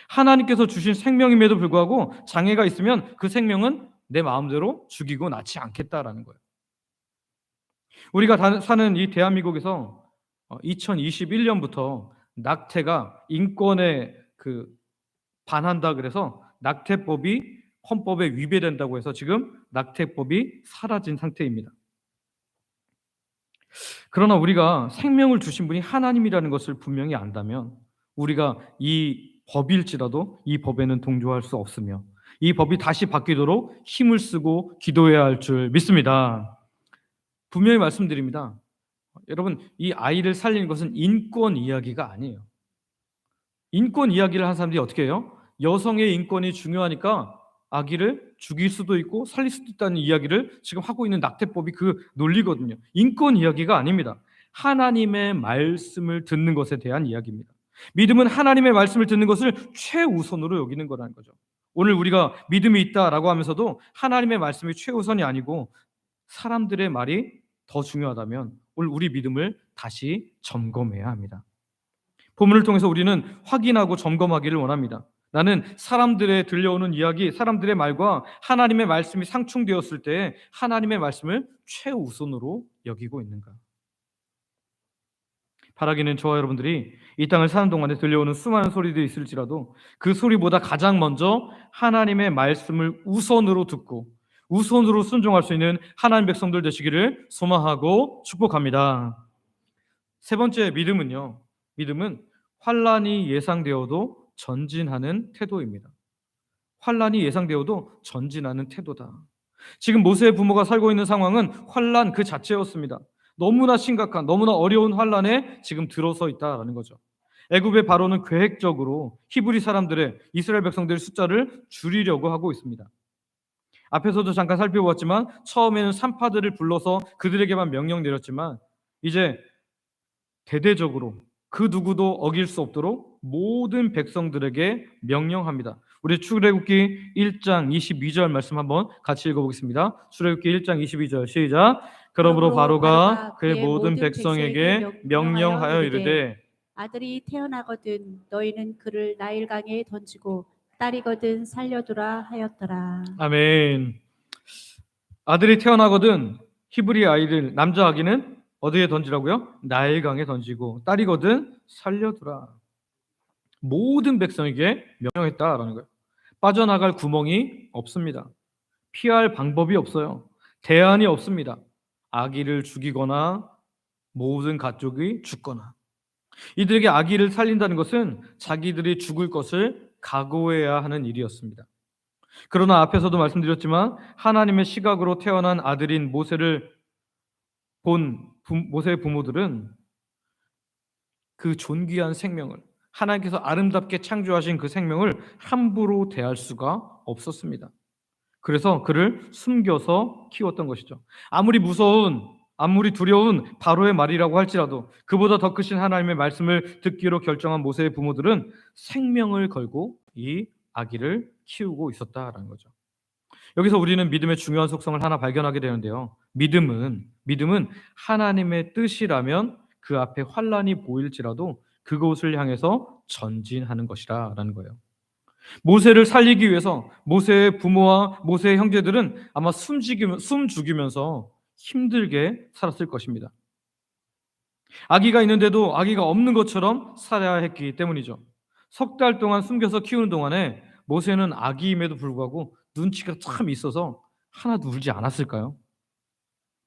하나님께서 주신 생명임에도 불구하고 장애가 있으면 그 생명은 내 마음대로 죽이고 낳지 않겠다라는 거예요. 우리가 사는 이 대한민국에서 2021년부터 낙태가 인권에 반한다 그래서 낙태법이 헌법에 위배된다고 해서 지금 낙태법이 사라진 상태입니다. 그러나 우리가 생명을 주신 분이 하나님이라는 것을 분명히 안다면 우리가 이 법일지라도 이 법에는 동조할 수 없으며 이 법이 다시 바뀌도록 힘을 쓰고 기도해야 할 줄 믿습니다. 분명히 말씀드립니다. 여러분, 이 아이를 살리는 것은 인권 이야기가 아니에요. 인권 이야기를 하는 사람들이 어떻게 해요? 여성의 인권이 중요하니까 아기를 죽일 수도 있고 살릴 수도 있다는 이야기를 지금 하고 있는 낙태법이 그 논리거든요. 인권 이야기가 아닙니다. 하나님의 말씀을 듣는 것에 대한 이야기입니다. 믿음은 하나님의 말씀을 듣는 것을 최우선으로 여기는 거라는 거죠. 오늘 우리가 믿음이 있다라고 하면서도 하나님의 말씀이 최우선이 아니고 사람들의 말이 더 중요하다면 오늘 우리 믿음을 다시 점검해야 합니다. 본문을 통해서 우리는 확인하고 점검하기를 원합니다. 나는 사람들의 들려오는 이야기, 사람들의 말과 하나님의 말씀이 상충되었을 때 하나님의 말씀을 최우선으로 여기고 있는가? 바라기는 저와 여러분들이 이 땅을 사는 동안에 들려오는 수많은 소리들이 있을지라도 그 소리보다 가장 먼저 하나님의 말씀을 우선으로 듣고 우선으로 순종할 수 있는 하나님 백성들 되시기를 소망하고 축복합니다. 세 번째 믿음은요. 믿음은 환란이 예상되어도 전진하는 태도입니다. 환란이 예상되어도 전진하는 태도다. 지금 모세의 부모가 살고 있는 상황은 환란 그 자체였습니다. 너무나 심각한, 너무나 어려운 환란에 지금 들어서 있다라는 거죠. 애굽의 바로는 계획적으로 히브리 사람들의 이스라엘 백성들의 숫자를 줄이려고 하고 있습니다. 앞에서도 잠깐 살펴보았지만 처음에는 산파들을 불러서 그들에게만 명령 내렸지만 이제 대대적으로 그 누구도 어길 수 없도록 모든 백성들에게 명령합니다. 우리 출애굽기 1장 22절 말씀 한번 같이 읽어보겠습니다. 출애굽기 1장 22절 시작. 그러므로 바로가 그의 모든 백성에게 명령하여 이르되 아들이 태어나거든 너희는 그를 나일강에 던지고 딸이거든 살려두라 하였더라. 아멘. 아들이 태어나거든 히브리 아이들 남자 아기는 어디에 던지라고요? 나일강에 던지고 딸이거든 살려두라. 모든 백성에게 명령했다라는 거예요. 빠져나갈 구멍이 없습니다. 피할 방법이 없어요. 대안이 없습니다. 아기를 죽이거나 모든 가족이 죽거나. 이들에게 아기를 살린다는 것은 자기들이 죽을 것을 각오해야 하는 일이었습니다. 그러나 앞에서도 말씀드렸지만 하나님의 시각으로 태어난 아들인 모세를 본 모세의 부모들은 그 존귀한 생명을 하나님께서 아름답게 창조하신 그 생명을 함부로 대할 수가 없었습니다. 그래서 그를 숨겨서 키웠던 것이죠. 아무리 무서운, 아무리 두려운 바로의 말이라고 할지라도 그보다 더 크신 하나님의 말씀을 듣기로 결정한 모세의 부모들은 생명을 걸고 이 아기를 키우고 있었다라는 거죠. 여기서 우리는 믿음의 중요한 속성을 하나 발견하게 되는데요. 믿음은 하나님의 뜻이라면 그 앞에 환란이 보일지라도 그곳을 향해서 전진하는 것이라는 거예요. 모세를 살리기 위해서 모세의 부모와 모세의 형제들은 아마 숨 죽이면서 힘들게 살았을 것입니다. 아기가 있는데도 아기가 없는 것처럼 살아야 했기 때문이죠. 석 달 동안 숨겨서 키우는 동안에 모세는 아기임에도 불구하고 눈치가 참 있어서 하나도 울지 않았을까요?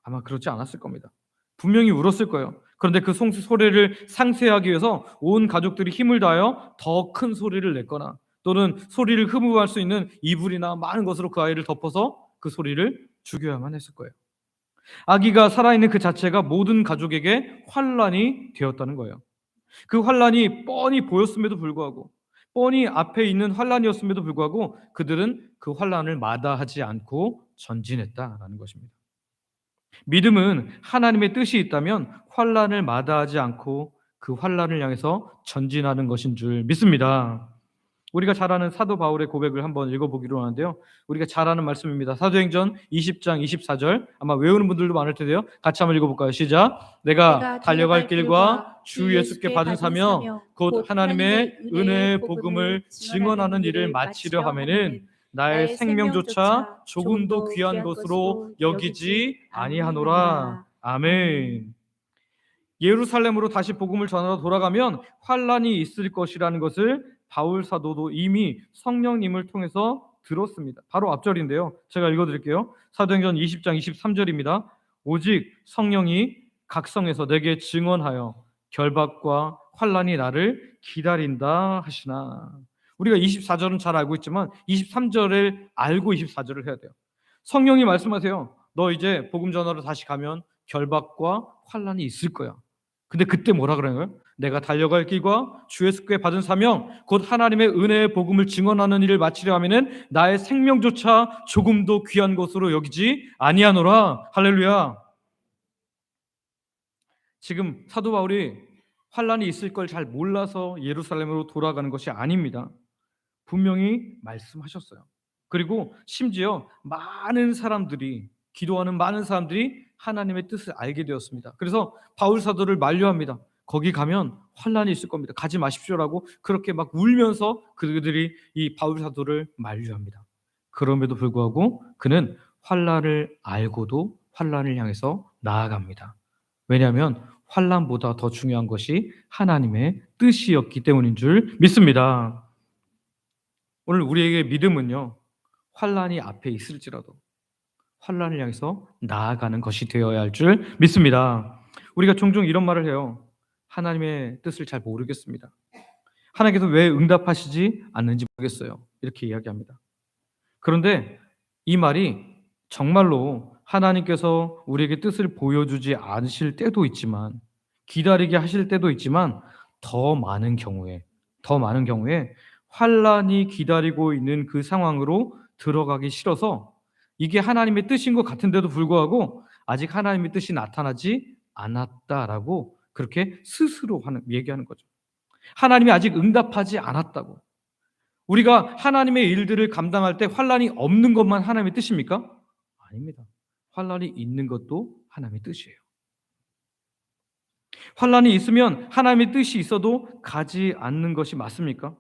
아마 그렇지 않았을 겁니다. 분명히 울었을 거예요. 그런데 그 소리를 상쇄하기 위해서 온 가족들이 힘을 다하여 더 큰 소리를 냈거나 또는 소리를 흡입할 수 있는 이불이나 많은 것으로 그 아이를 덮어서 그 소리를 죽여야만 했을 거예요. 아기가 살아있는 그 자체가 모든 가족에게 환란이 되었다는 거예요. 그 환란이 뻔히 보였음에도 불구하고 뻔히 앞에 있는 환란이었음에도 불구하고 그들은 그 환란을 마다하지 않고 전진했다라는 것입니다. 믿음은 하나님의 뜻이 있다면 환란을 마다하지 않고 그 환란을 향해서 전진하는 것인 줄 믿습니다. 우리가 잘 아는 사도 바울의 고백을 한번 읽어보기로 하는데요. 우리가 잘 아는 말씀입니다. 사도행전 20장 24절 아마 외우는 분들도 많을 텐데요. 같이 한번 읽어볼까요? 시작. 내가 달려갈 길과 주 예수께 받은 사명 곧 하나님의 은혜의 복음을 증언하는 일을 마치려 하면은 나의 생명조차 조금도 귀한 것으로 여기지 아니하노라. 아멘. 예루살렘으로 다시 복음을 전하러 돌아가면 환란이 있을 것이라는 것을 바울 사도도 이미 성령님을 통해서 들었습니다. 바로 앞절인데요. 제가 읽어드릴게요. 사도행전 20장 23절입니다. 오직 성령이 각성에서 내게 증언하여 결박과 환란이 나를 기다린다 하시나. 우리가 24절은 잘 알고 있지만 23절을 알고 24절을 해야 돼요. 성령이 말씀하세요. 너 이제 복음 전하러 다시 가면 결박과 환란이 있을 거야. 근데 그때 뭐라 그러는 거예요? 내가 달려갈 길과 주의 숙에 받은 사명 곧 하나님의 은혜의 복음을 증언하는 일을 마치려 하면은 나의 생명조차 조금도 귀한 것으로 여기지 아니하노라. 할렐루야. 지금 사도 바울이 환란이 있을 걸 잘 몰라서 예루살렘으로 돌아가는 것이 아닙니다. 분명히 말씀하셨어요. 그리고 심지어 많은 사람들이, 기도하는 많은 사람들이 하나님의 뜻을 알게 되었습니다. 그래서 바울 사도를 만류합니다. 거기 가면 환란이 있을 겁니다. 가지 마십시오라고 그렇게 막 울면서 그들이 이 바울 사도를 만류합니다. 그럼에도 불구하고 그는 환란을 알고도 환란을 향해서 나아갑니다. 왜냐하면 환란보다 더 중요한 것이 하나님의 뜻이었기 때문인 줄 믿습니다. 오늘 우리에게 믿음은요, 환란이 앞에 있을지라도 환란을 향해서 나아가는 것이 되어야 할 줄 믿습니다. 우리가 종종 이런 말을 해요. 하나님의 뜻을 잘 모르겠습니다. 하나님께서 왜 응답하시지 않는지 모르겠어요. 이렇게 이야기합니다. 그런데 이 말이 정말로 하나님께서 우리에게 뜻을 보여주지 않으실 때도 있지만, 기다리게 하실 때도 있지만, 더 많은 경우에 환란이 기다리고 있는 그 상황으로 들어가기 싫어서 이게 하나님의 뜻인 것 같은데도 불구하고 아직 하나님의 뜻이 나타나지 않았다라고 그렇게 스스로 얘기하는 거죠. 하나님이 아직 응답하지 않았다고. 우리가 하나님의 일들을 감당할 때 환란이 없는 것만 하나님의 뜻입니까? 아닙니다. 환란이 있는 것도 하나님의 뜻이에요. 환란이 있으면 하나님의 뜻이 있어도 가지 않는 것이 맞습니까?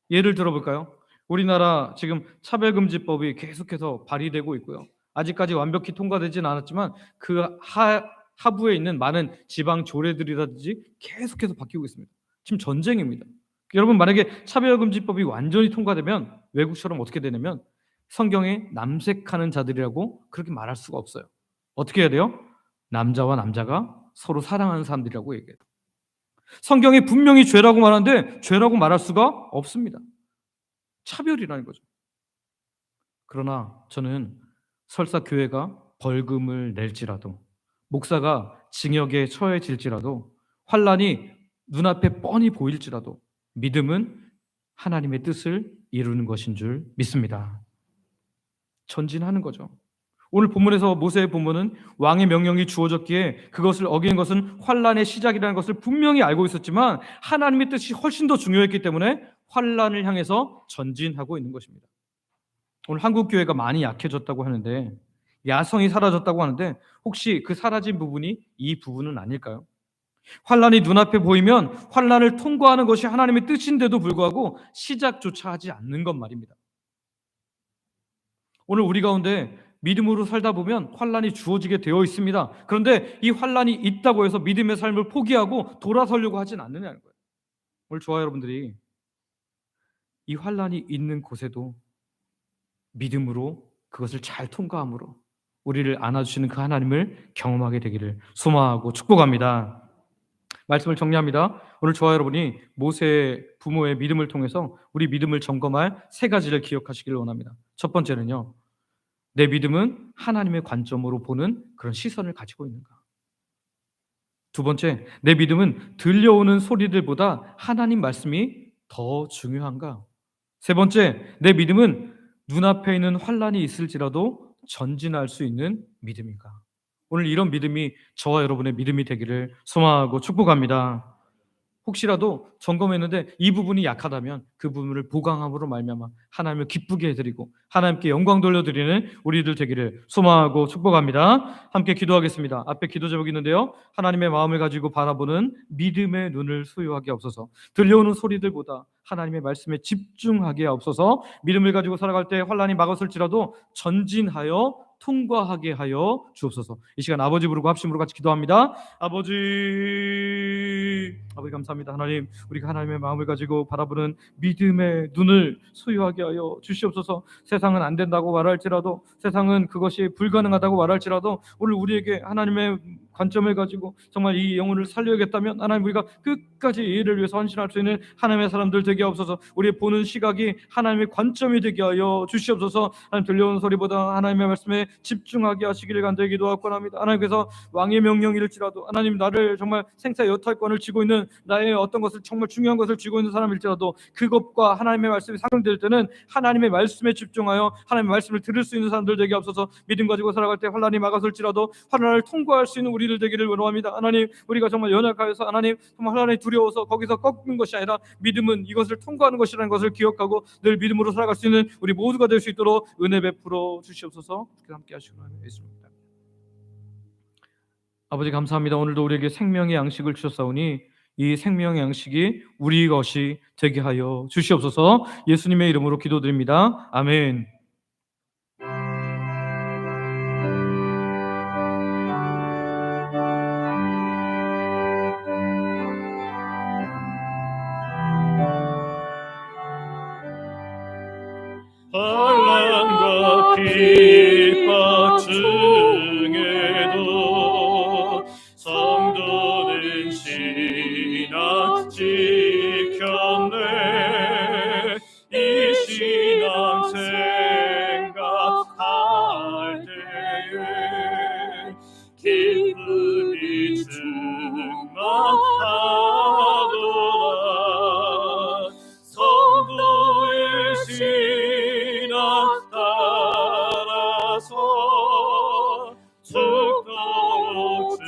예를 들어볼까요? 우리나라 지금 차별금지법이 계속해서 발의되고 있고요. 아직까지 완벽히 통과되지는 않았지만 그 하부에 있는 많은 지방 조례들이라든지 계속해서 바뀌고 있습니다. 지금 전쟁입니다. 여러분, 만약에 차별금지법이 완전히 통과되면 외국처럼 어떻게 되냐면 성경에 남색하는 자들이라고 그렇게 말할 수가 없어요. 어떻게 해야 돼요? 남자와 남자가 서로 사랑하는 사람들이라고 얘기해요. 성경에 분명히 죄라고 말하는데 죄라고 말할 수가 없습니다. 차별이라는 거죠. 그러나 저는 설사 교회가 벌금을 낼지라도, 목사가 징역에 처해질지라도, 환란이 눈앞에 뻔히 보일지라도 믿음은 하나님의 뜻을 이루는 것인 줄 믿습니다. 전진하는 거죠. 오늘 본문에서 모세의 본문은 왕의 명령이 주어졌기에 그것을 어기는 것은 환란의 시작이라는 것을 분명히 알고 있었지만 하나님의 뜻이 훨씬 더 중요했기 때문에 환란을 향해서 전진하고 있는 것입니다. 오늘 한국 교회가 많이 약해졌다고 하는데, 야성이 사라졌다고 하는데 혹시 그 사라진 부분이 이 부분은 아닐까요? 환란이 눈앞에 보이면 환란을 통과하는 것이 하나님의 뜻인데도 불구하고 시작조차 하지 않는 것 말입니다. 오늘 우리 가운데 믿음으로 살다 보면 환란이 주어지게 되어 있습니다. 그런데 이 환란이 있다고 해서 믿음의 삶을 포기하고 돌아서려고 하진 않느냐는 거예요. 오늘 저와 여러분들이 이 환란이 있는 곳에도 믿음으로 그것을 잘 통과함으로 우리를 안아주시는 그 하나님을 경험하게 되기를 소망하고 축복합니다. 말씀을 정리합니다. 오늘 저와 여러분이 모세의 부모의 믿음을 통해서 우리 믿음을 점검할 세 가지를 기억하시기를 원합니다. 첫 번째는요, 내 믿음은 하나님의 관점으로 보는 그런 시선을 가지고 있는가? 두 번째, 내 믿음은 들려오는 소리들보다 하나님 말씀이 더 중요한가? 세 번째, 내 믿음은 눈앞에 있는 환란이 있을지라도 전진할 수 있는 믿음인가? 오늘 이런 믿음이 저와 여러분의 믿음이 되기를 소망하고 축복합니다. 혹시라도 점검했는데 이 부분이 약하다면 그 부분을 보강함으로 말미암아 하나님을 기쁘게 해드리고 하나님께 영광 돌려드리는 우리들 되기를 소망하고 축복합니다. 함께 기도하겠습니다. 앞에 기도 제목이 있는데요, 하나님의 마음을 가지고 바라보는 믿음의 눈을 소유하게 하옵소서. 들려오는 소리들보다 하나님의 말씀에 집중하게 하옵소서. 믿음을 가지고 살아갈 때 환란이 막았을지라도 전진하여 통과하게 하여 주옵소서. 이 시간 아버지 부르고 합심으로 같이 기도합니다. 아버지 감사합니다. 하나님, 우리가 하나님의 마음을 가지고 바라보는 믿음의 눈을 소유하게 하여 주시옵소서. 세상은 안 된다고 말할지라도, 세상은 그것이 불가능하다고 말할지라도 오늘 우리에게 하나님의 관점을 가지고 정말 이 영혼을 살려야겠다면 하나님, 우리가 끝까지 이 일을 위해서 헌신할 수 있는 하나님의 사람들 되게 하옵소서. 우리의 보는 시각이 하나님의 관점이 되게 하여 주시옵소서. 하나님, 들려오는 소리보다 하나님의 말씀에 집중하게 하시기를 간절히 기도하고 합니다. 하나님께서 왕의 명령일지라도, 하나님, 나를 정말 생사 여탈권을 쥐고 있는, 나의 어떤 것을 정말 중요한 것을 쥐고 있는 사람일지라도 그것과 하나님의 말씀이 상응될 때는 하나님의 말씀에 집중하여 하나님의 말씀을 들을 수 있는 사람들 되게 하옵소서. 믿음 가지고 살아갈 때 환난이 막아설지라도 환난을 통과할 수 있는 우리들 되기를 원합니다. 하나님, 우리가 정말 연약하여서 하나님 정말 환난이 두려워서 거기서 꺾는 것이 아니라 믿음은 이것을 통과하는 것이라는 것을 기억하고 늘 믿음으로 살아갈 수 있는 우리 모두가 될 수 있도록 은혜 베풀어 주시옵소서. 함께 하시기 바랍니다. 아버지, 감사합니다. 오늘도 우리에게 생명의 양식을 주셨사오니 이 생명의 양식이 우리 것이 되게 하여 주시옵소서. 예수님의 이름으로 기도드립니다. 아멘. 환난과 핍박 중에도 성도는 신앙 지켰네. 이 신앙 생각할 때에 기쁨이 충만하더라. 성도의 신앙 따라서 죽도록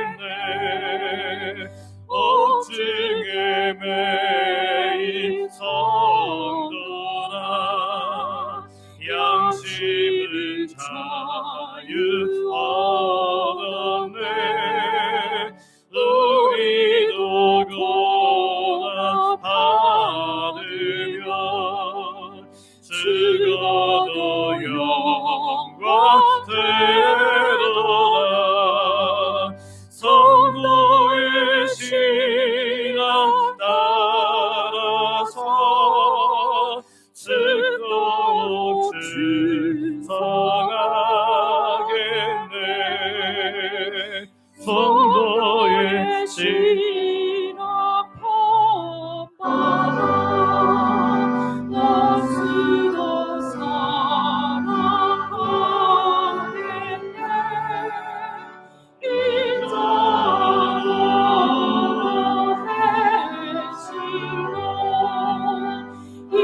증서하겠네. 옥중에 매인 성도라. 양심은 자유 얻었네. 우리도 고난 받으면 죽어도 영광 되도다. 성도의 신앙 따라서 죽도록 증성하겠네. 성도의 신앙 본받아 너스도 사랑하겠네. 기도로 해시고 이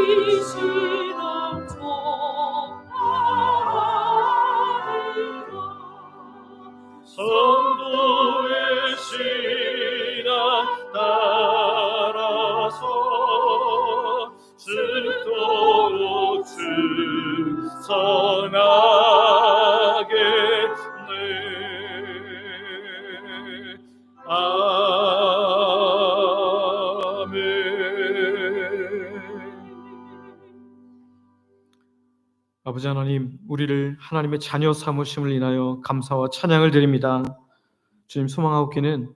신앙 전하리라. 성도의 신앙 따라서 죽도록 증성하겠네. 아멘. 아버지 하나님, 우리를 하나님의 자녀 삼으심을 인하여 감사와 찬양을 드립니다. 주님, 소망하고 있기는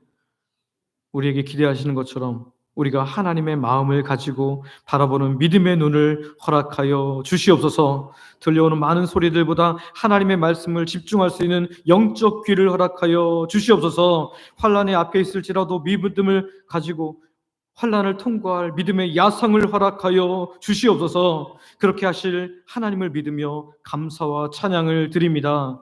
우리에게 기대하시는 것처럼 우리가 하나님의 마음을 가지고 바라보는 믿음의 눈을 허락하여 주시옵소서. 들려오는 많은 소리들보다 하나님의 말씀을 집중할 수 있는 영적 귀를 허락하여 주시옵소서. 환난이 앞에 있을지라도 믿음을 가지고 환난을 통과할 믿음의 야성을 허락하여 주시옵소서. 그렇게 하실 하나님을 믿으며 감사와 찬양을 드립니다.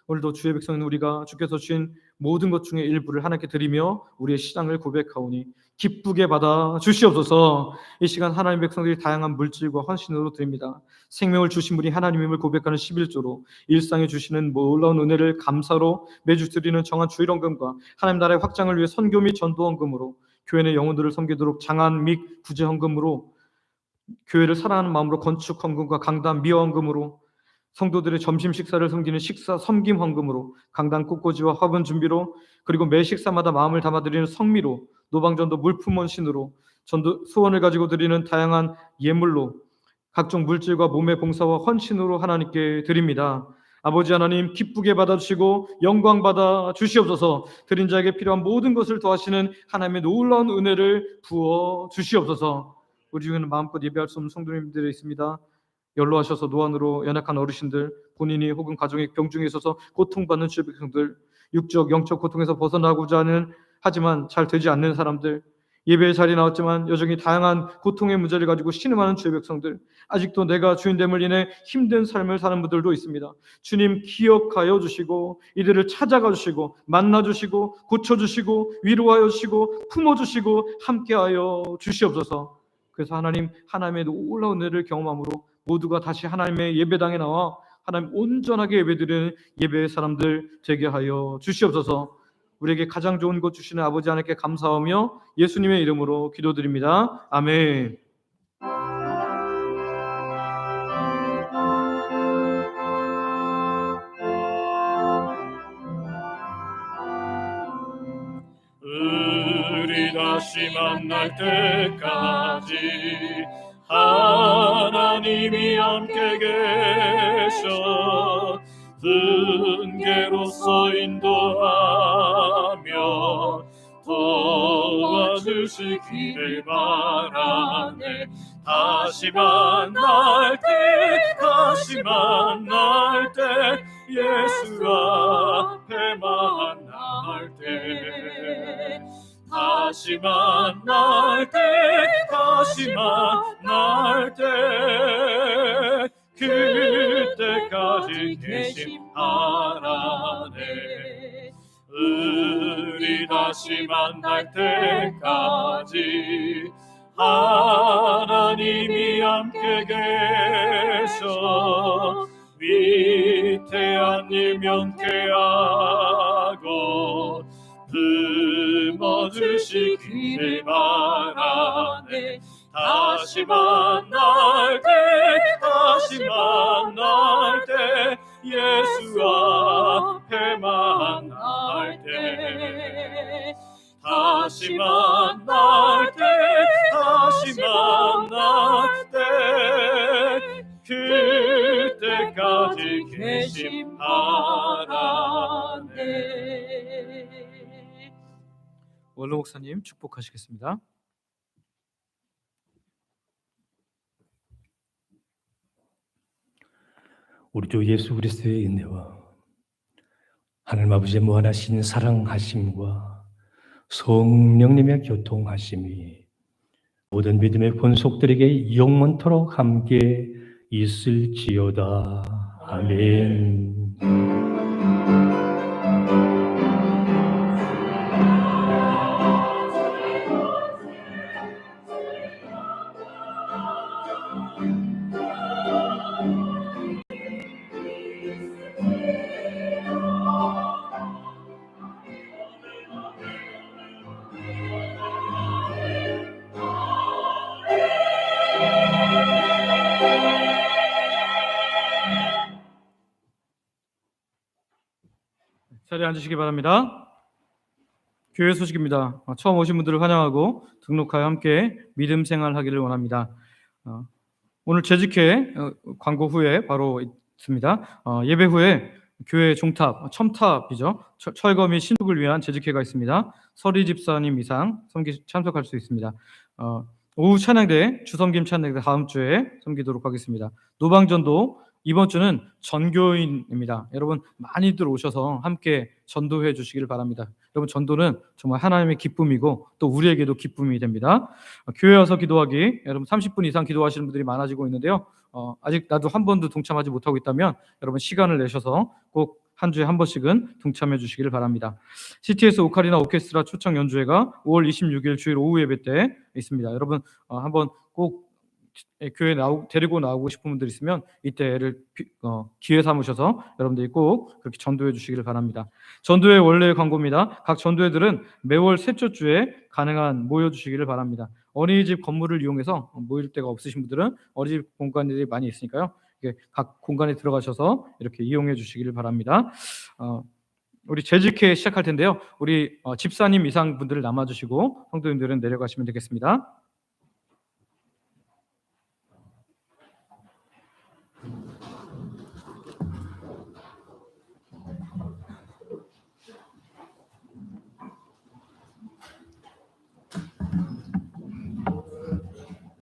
오늘도 주의 백성인 우리가 주께서 주신 모든 것 중에 일부를 하나님께 드리며 우리의 신앙을 고백하오니 기쁘게 받아 주시옵소서. 이 시간 하나님의 백성들이 다양한 물질과 헌신으로 드립니다. 생명을 주신 분이 하나님임을 고백하는 11조로 일상에 주시는 놀라운 은혜를 감사로 매주 드리는 정한 주일헌금과 하나님 나라의 확장을 위해 선교 및 전도헌금으로 교회 내 영혼들을 섬기도록 장한 및 구제헌금으로 교회를 사랑하는 마음으로 건축헌금과 강단 미화헌금으로 성도들의 점심 식사를 섬기는 식사 섬김 헌금으로 강단 꽃꽂이와 화분 준비로 그리고 매 식사마다 마음을 담아드리는 성미로 노방전도 물품 헌신으로 전도 소원을 가지고 드리는 다양한 예물로 각종 물질과 몸의 봉사와 헌신으로 하나님께 드립니다. 아버지 하나님, 기쁘게 받아주시고 영광 받아 주시옵소서. 드린 자에게 필요한 모든 것을 더하시는 하나님의 놀라운 은혜를 부어 주시옵소서. 우리 중에는 마음껏 예배할 수 없는 성도님들이 있습니다. 연로하셔서 노안으로 연약한 어르신들, 본인이 혹은 가정의 병중에 있어서 고통받는 주의 백성들, 육적 영적 고통에서 벗어나고자 하는 하지만 잘 되지 않는 사람들, 예배의 자리에 나왔지만 여전히 다양한 고통의 문제를 가지고 신음하는 주의 백성들, 아직도 내가 주인됨을 인해 힘든 삶을 사는 분들도 있습니다. 주님 기억하여 주시고 이들을 찾아가 주시고 만나 주시고 고쳐 주시고 위로하여 주시고 품어 주시고 함께하여 주시옵소서. 그래서 하나님의 놀라운 은혜를 경험함으로 모두가 다시 하나님의 예배당에 나와 하나님 온전하게 예배드리는 예배의 사람들 되게 하여 주시옵소서. 우리에게 가장 좋은 것 주시는 아버지 하나님께 감사하며 예수님의 이름으로 기도드립니다. 아멘. 우리 다시 만날 때까지 하나님이 함께 계셔 분계로서 인도하며 도와주시기를 바라네. 다시 만날 때 예수 앞에 만날 때 다시 만날 때 그때까지 계심 바라네. 우리 다시 만날 때까지 하나님이 함께 계셔 위태한 일 명쾌하고 품어주시기를 바라네. 다시 만날 때 예수 앞에 만날 때 다시 만날 때 그때까지 계심 바라네. 원로 목사님 축복하시겠습니다. 우리 주 예수 그리스도의 은혜와 하나님 아버지의 무한하신 사랑하심과 성령님의 교통하심이 모든 믿음의 권속들에게 영원토록 함께 있을지어다. 아멘. 자리에 앉으시기 바랍니다. 교회 소식입니다. 처음 오신 분들을 환영하고 등록하여 함께 믿음 생활하기를 원합니다. 오늘 재직회 광고 후에 바로 있습니다. 예배 후에 교회 종탑, 첨탑이죠. 철거 및 신축을 위한 재직회가 있습니다. 서리 집사님 이상 참석할 수 있습니다. 오후 찬양대, 주섬김 찬양대 다음 주에 섬기도록 하겠습니다. 노방전도 이번 주는 전교인입니다. 여러분 많이들 오셔서 함께 전도해 주시길 바랍니다. 여러분 전도는 정말 하나님의 기쁨이고 또 우리에게도 기쁨이 됩니다. 교회 와서 기도하기, 여러분 30분 이상 기도하시는 분들이 많아지고 있는데요. 아직 나도 한 번도 동참하지 못하고 있다면 여러분 시간을 내셔서 꼭 한 주에 한 번씩은 동참해 주시기를 바랍니다. CTS 오카리나 오케스트라 초청 연주회가 5월 26일 주일 오후 예배 때 있습니다. 여러분 한번 꼭 교회 데리고 나오고 싶은 분들 있으면 이때를 기회 삼으셔서 여러분들이 꼭 그렇게 전도해 주시기를 바랍니다. 전도회 원래 광고입니다. 각 전도회들은 매월 셋째 주에 가능한 모여주시기를 바랍니다. 어린이집 건물을 이용해서 모일 데가 없으신 분들은 어린이집 공간들이 많이 있으니까요. 각 공간에 들어가셔서 이렇게 이용해 주시기를 바랍니다. 우리 재직회 시작할 텐데요. 우리 집사님 이상 분들을 남아주시고 성도님들은 내려가시면 되겠습니다.